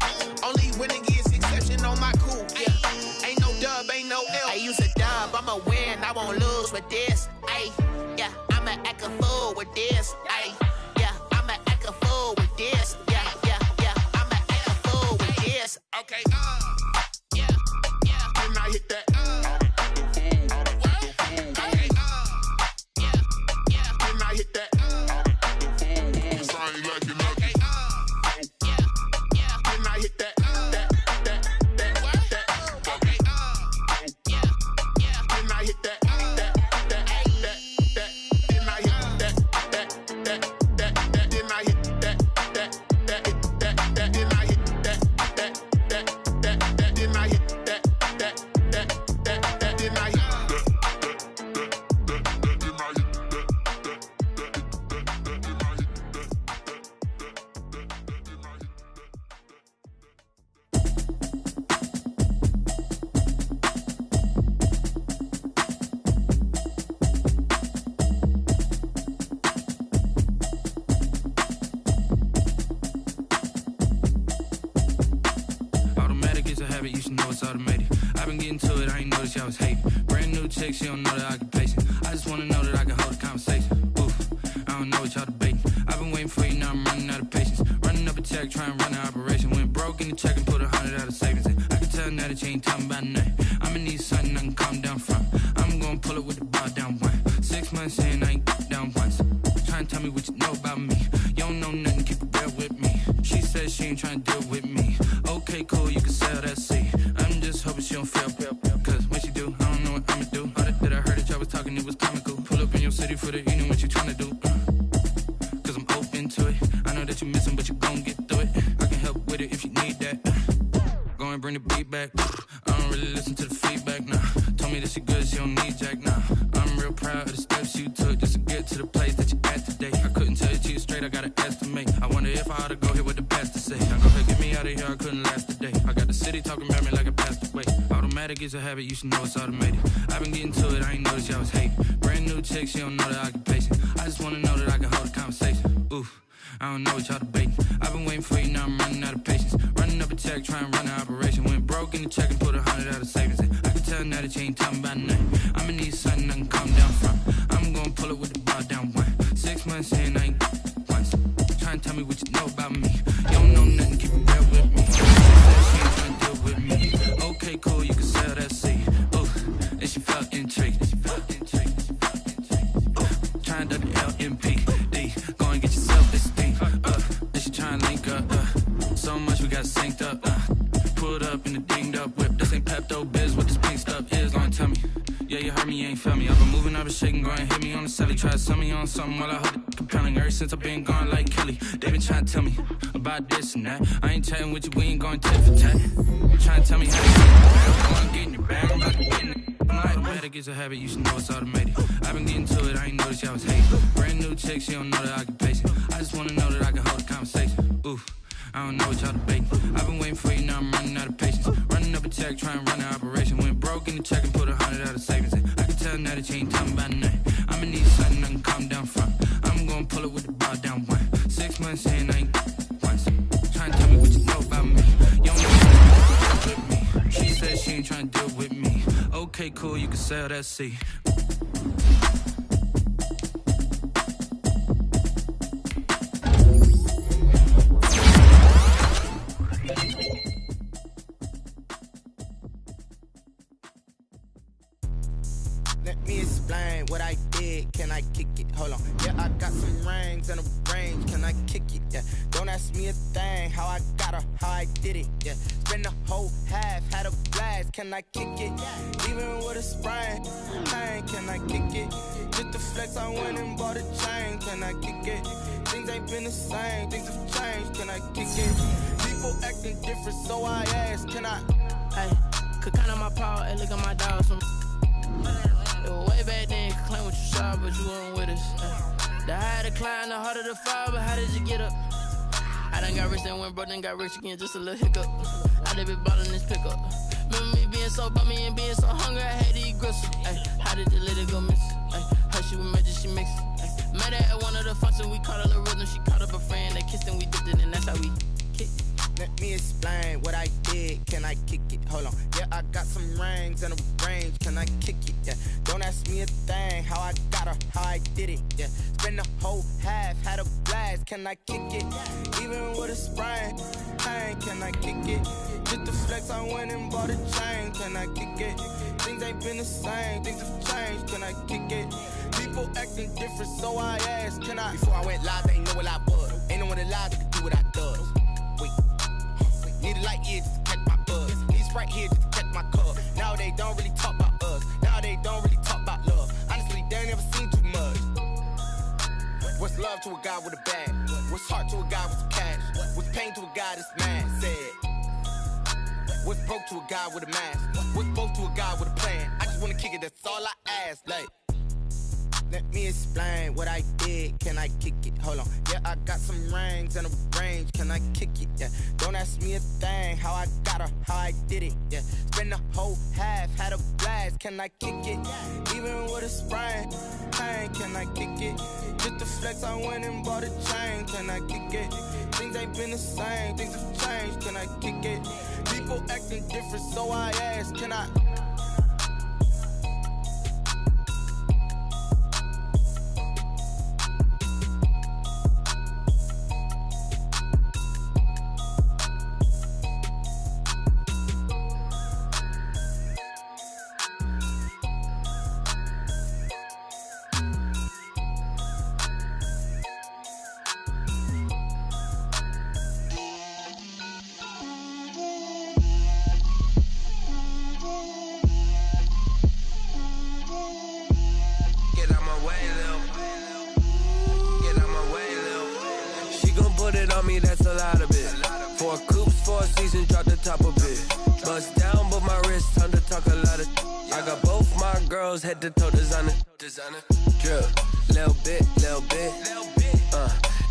Only winning is exception on my crew. Yeah, ain't no dub, ain't no L. I use a dub, I'ma win, I won't lose with this. Ay, yeah, I'ma act a fool with this. Ay, yeah, I'ma act a fool with this. Yeah, yeah, yeah, I'ma act a fool with this. Okay, yeah, yeah, and I hit that. She don't know that I can place it. I just wanna know that I can hold a conversation. Oof, I don't know what y'all debating. I've been waiting for you, now I'm running out of patience. Running up a check, trying to run an operation. Went broke in the check and put 100 out of savings in. I can tell now that you ain't talking about nothing. I'ma need something I can calm down from. I'm gonna pull it with the bar down one. 6 months in, I ain't down once. Trying to tell me what you know about me. You don't know nothing, keep it real with me. She said she ain't trying to deal with me. Okay, cool, you can sell that seat. I'm just hoping she don't fail. Cause when she do, I don't know what I'ma do. That I heard that y'all was talking, it was comical. Pull up in your city for the evening, what you tryna do? Cause I'm open to it. I know that you missing, but you gon' get through it. I can help with it if you need that. Go and bring the beat back. I don't really listen to the feedback, nah. Told me that she good, she don't need jack, nah. I'm real proud of the steps you took just to get to the place that you at today. I couldn't tell you to you straight, I gotta estimate. I wonder if I ought to go here with the best to say. Now go ahead, get me out of here, I couldn't last today. I got the city talking about me like a passed away. Automatic is a habit, you should know it's automated. I've been getting to it, I ain't noticed y'all was hating. Brand new chick, she don't know that I can pace it. I just wanna know that I can hold a conversation. Oof, I don't know what y'all debating. I've been waiting for you, now I'm running out of patience. Running up a check, trying to run an operation. Went broke in the check and put 100 out of savings in. I can tell now that you ain't talking about nothing. I'ma need something I can calm down from. I'm gonna pull it with the bar down one. 6 months in, I ain't once. Trying to tell me what you know about me. You don't know nothing, keep it real with me. She ain't trying to deal with me. Okay, cool, you can sell that seat. Ooh, and she felt intrigued. Trying to LMP. Go and get yourself this thing. And she trying to link up. So much we got synced up. Pulled up in the dinged up whip. This ain't Pepto-Biz, what this pink stuff is. Long tell me. Yeah, you heard me, you ain't felt me. I've been moving, I've been shaking, go and hit me on the celly. Try to sell me on something while I hold it compelling. Ever since I've been gone like Kelly, they been trying to tell me about this and that. I ain't chatting with you, we ain't going tit for tat. Trying to tell me how to get in your bag. I'm getting your bag, I'm about to get in it. I'm like, automatic is a habit, you should know it's automated. I've been getting to it, I ain't noticed y'all was hating. Brand new chick, she don't know that I can pace it. I just wanna know that I can hold a conversation. Oof, I don't know what y'all debating. I've been waiting for you, now I'm running out of patience. Running up a check, trying to run an operation. Went broke in the check and put 100 out of savings in. I can tell now that you ain't talking about nothing. I'ma need something I can calm down from. I'm gonna pull it with the bar down one. 6 months in, I ain't once. Trying to tell me what you know about me. You don't know what with me. She said she ain't trying to deal with me. Okay, cool, you can sell that seat. Let me explain what I did. Can I kick it? Hold on. Yeah, I got some rings and a range. Can I kick it? Yeah. Don't ask me a thing. How I got her, how I did it. Yeah. Spend the whole half, had a blast. Can I kick it? Even with a sprain. Pain, can I kick it? Just the flex, I went and bought a chain. Can I kick it? Things ain't been the same. Things have changed. Can I kick it? People acting different, so I ask. Can I? Hey. Could count on my power, hey, look at my dogs. Way back then, you could claim what you saw, but you weren't with us. The higher the climb, the harder the fall, but how did you get up? I done got rich, then went broke, then got rich again, just a little hiccup. I done been ballin' this pickup. Remember me being so bummy and being so hungry, I had to eat gristle. Ay, how did the lady go miss? Ay, how she was magic, she mixed. Met her at one of the functions, we caught a little rhythm, she caught up a friend, they kissed and we dipped it, and that's how we kicked. Let me explain what I did. Can I kick it? Hold on. Yeah, I got some rings and a range. Can I kick it? Yeah. Don't ask me a thing. How I got her, how I did it. Yeah. Spend the whole half, had a blast. Can I kick it? Even with a sprain. Hey, can I kick it? Just the flex, I went and bought a chain. Can I kick it? Things ain't been the same. Things have changed. Can I kick it? People acting different, so I asked. Can I? Before I went live, they ain't know what I was. Ain't no one alive that could do what I does. Wait. Need a light here just to catch my buzz. Need Sprite here just to catch my cup. Now they don't really talk about us. Now they don't really talk about love. Honestly, they ain't never seen too much. What's love to a guy with a bag? What's heart to a guy with some cash? What's pain to a guy that's mad? Said. What's broke to a guy with a mask? What's both to a guy with a plan? I just wanna kick it, that's all I ask. Like, let me explain what I did. Can I kick it? Hold on. Yeah, I got some rings and a range. Can I kick it? Yeah. Don't ask me a thing. How I got her, how I did it. Yeah. Spend the whole half, had a blast. Can I kick it? Even with a sprain. Hey, can I kick it? Just the flex, I went and bought a chain. Can I kick it? Things ain't been the same. Things have changed. Can I kick it? People acting different, so I ask. Can I? That's a lot of it. 4 coops, 4 seasons, drop the top of it. Bust down, but my wrist, time to talk a lot of. I got both my girls, head to toe designer. Drip, little bit.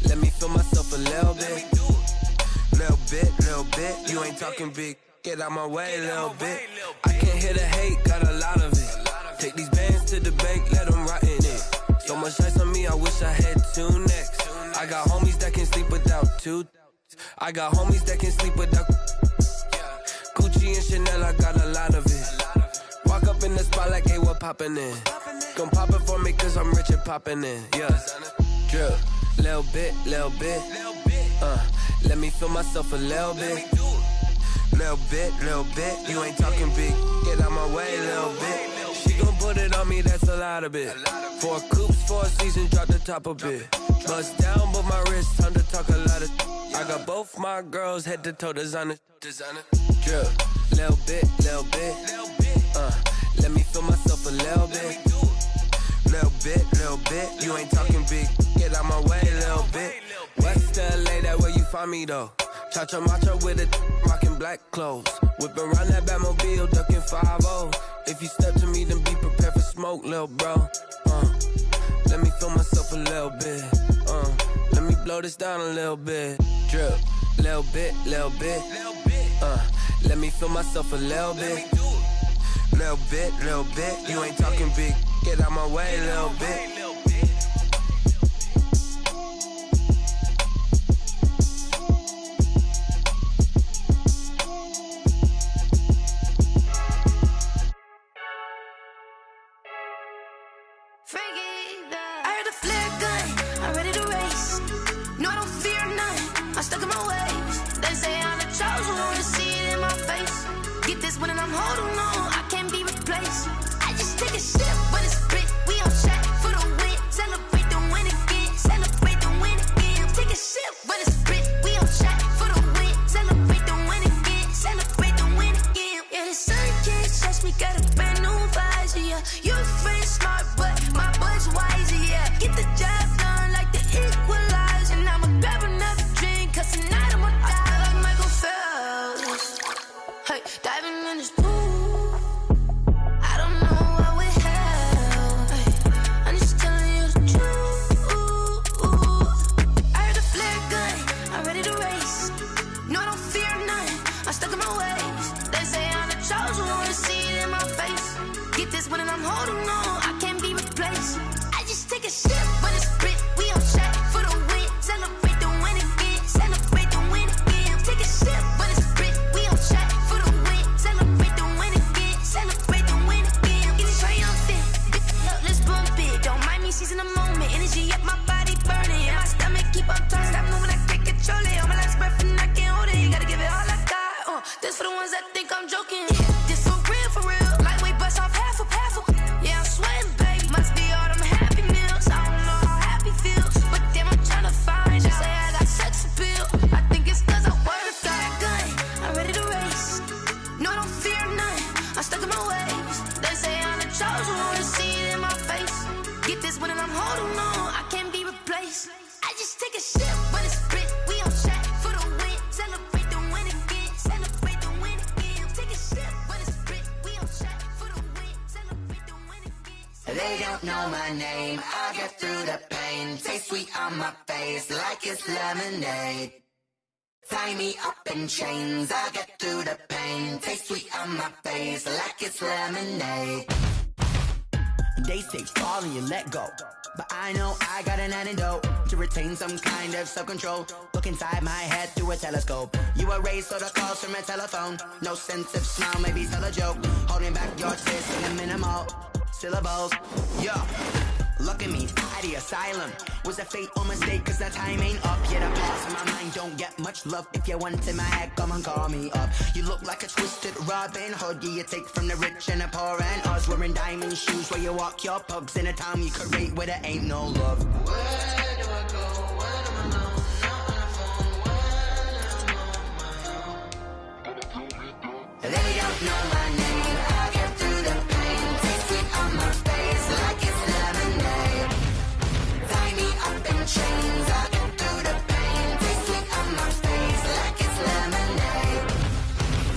Let me feel myself a little bit. Little bit. You ain't talking big. Get out my way, little bit. I can't hear the hate, got a lot of it. Take these bands to the bank, let them rot in it. So much ice on me, I wish I had 2 necks. I got homies that can sleep without 2. I got homies that can sleep without Gucci and Chanel, I got a lot of it. Walk up in the spot like, hey, what poppin' in? Gon' pop it for me cause I'm rich and poppin' in. Yeah, drip, little bit. Let me feel myself a little bit. Little bit. You ain't talking big. Get out my way, little bit. She gon' put it on me, that's a lot of it. 4 coops, 4 seasons, drop the top of it. Bust down, but my wrist, time to talk a lot of. I got both my girls, head to toe designer. Drip, little bit. Let me feel myself a little bit. Little bit. You ain't talking big. Get out my way, little bit. West LA, that where you find me though. Cha-cha macha with it, rockin' black clothes. Whip around that Batmobile, ducking 5-0. If you step to me, then be prepared for smoke, little bro. Let me feel myself a little bit. Let me blow this down a little bit. Drip, little bit. Let me feel myself a little bit. Little bit. You ain't talking big. Get out my way, little bit. Diving in this pool. one and I'm holding on. I can't be replaced. I just take a sip, but it's split. We on track for the win. Celebrate the win again. Celebrate the win again. Take a sip, but it's split. We on track for the win. Celebrate the win again. Celebrate the win again. Get it triumphant. Look, let's bump it. Don't mind me seizing the moment. Energy up my body burning. And my stomach keep up turning. Stop moving, I can't control it. On my last breath and I can't hold it. You gotta give it all I got. This for the ones that think I'm joking. This for real, for real. Lightweight bust off half a. Yeah, I'm sweating, babe. Must be all them happy meals. I don't know how happy feels, but damn, I'm trying to find. Just say I got sex appeal. I think it's cause I work. Got a gun, I'm ready to race. No, I don't fear nothing. I'm stuck in my ways. They say I'm the chosen one. See it in my face. Get this one and I'm holding on. I can't be replaced. I just take a sip, but it's split. We on track for the win. Celebrate the win again. Celebrate the win again. Take a sip, but it's split. We on track for the win. Celebrate the win again. They don't know my name. I get through the pain. Taste sweet on my face like it's lemonade. Tie me up in chains. I get through the pain. Taste sweet on my face like it's lemonade. They say fall and you let go, but I know I got an antidote to retain some kind of self-control. Look inside my head through a telescope. You erase all the calls from a telephone. No sense of smile, maybe tell a joke. Holding back your tears in the minimal syllables. Yeah, look at me, at the asylum. Was a fate or mistake, cause the time ain't up yet. I pass in my mind, don't get much love. If you want in my head, come and call me up. You look like a twisted Robin Hood. Yeah, you take from the rich and the poor and us. Wearing diamond shoes where you walk your pugs in a town you create where there ain't no love. Where do I go? When I'm alone? Not on the phone. When I'm on my own. They don't know my name. I get through the pain. Taste sweet on my face like it's lemonade. Tie me up in chains. I get through the pain. Taste sweet on my face like it's lemonade.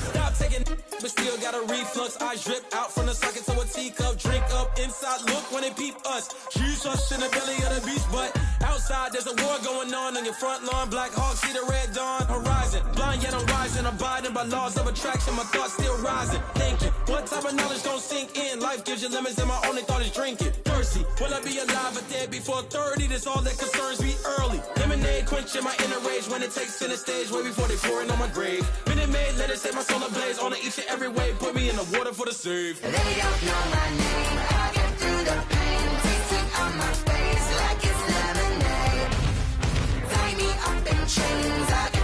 Stop taking, but still got a reflux. Eyes drip out from the socket to a teacup. Drink up inside, look when they peep us. Shoes us in the belly of the beach, but outside there's a war going on your front lawn. Black Hawk see the red dawn horizon. Blind yet I'm rising, abiding by laws of attraction. My thoughts still rising. Thinking, what type of knowledge don't sink in? Life gives you lemons, and my only thought is drinking. Thirsty, will I be alive or dead before 30? That's all that concerns me early. Lemonade quenching my inner rage when it takes center stage way before they pour it on my grave. Minute Maid, let it set my soul ablaze on each and every way. Put me in the water for the save. They don't know my name. I get through the pain. Taste sweet on my face like it's lemonade. Tie me up in chains. I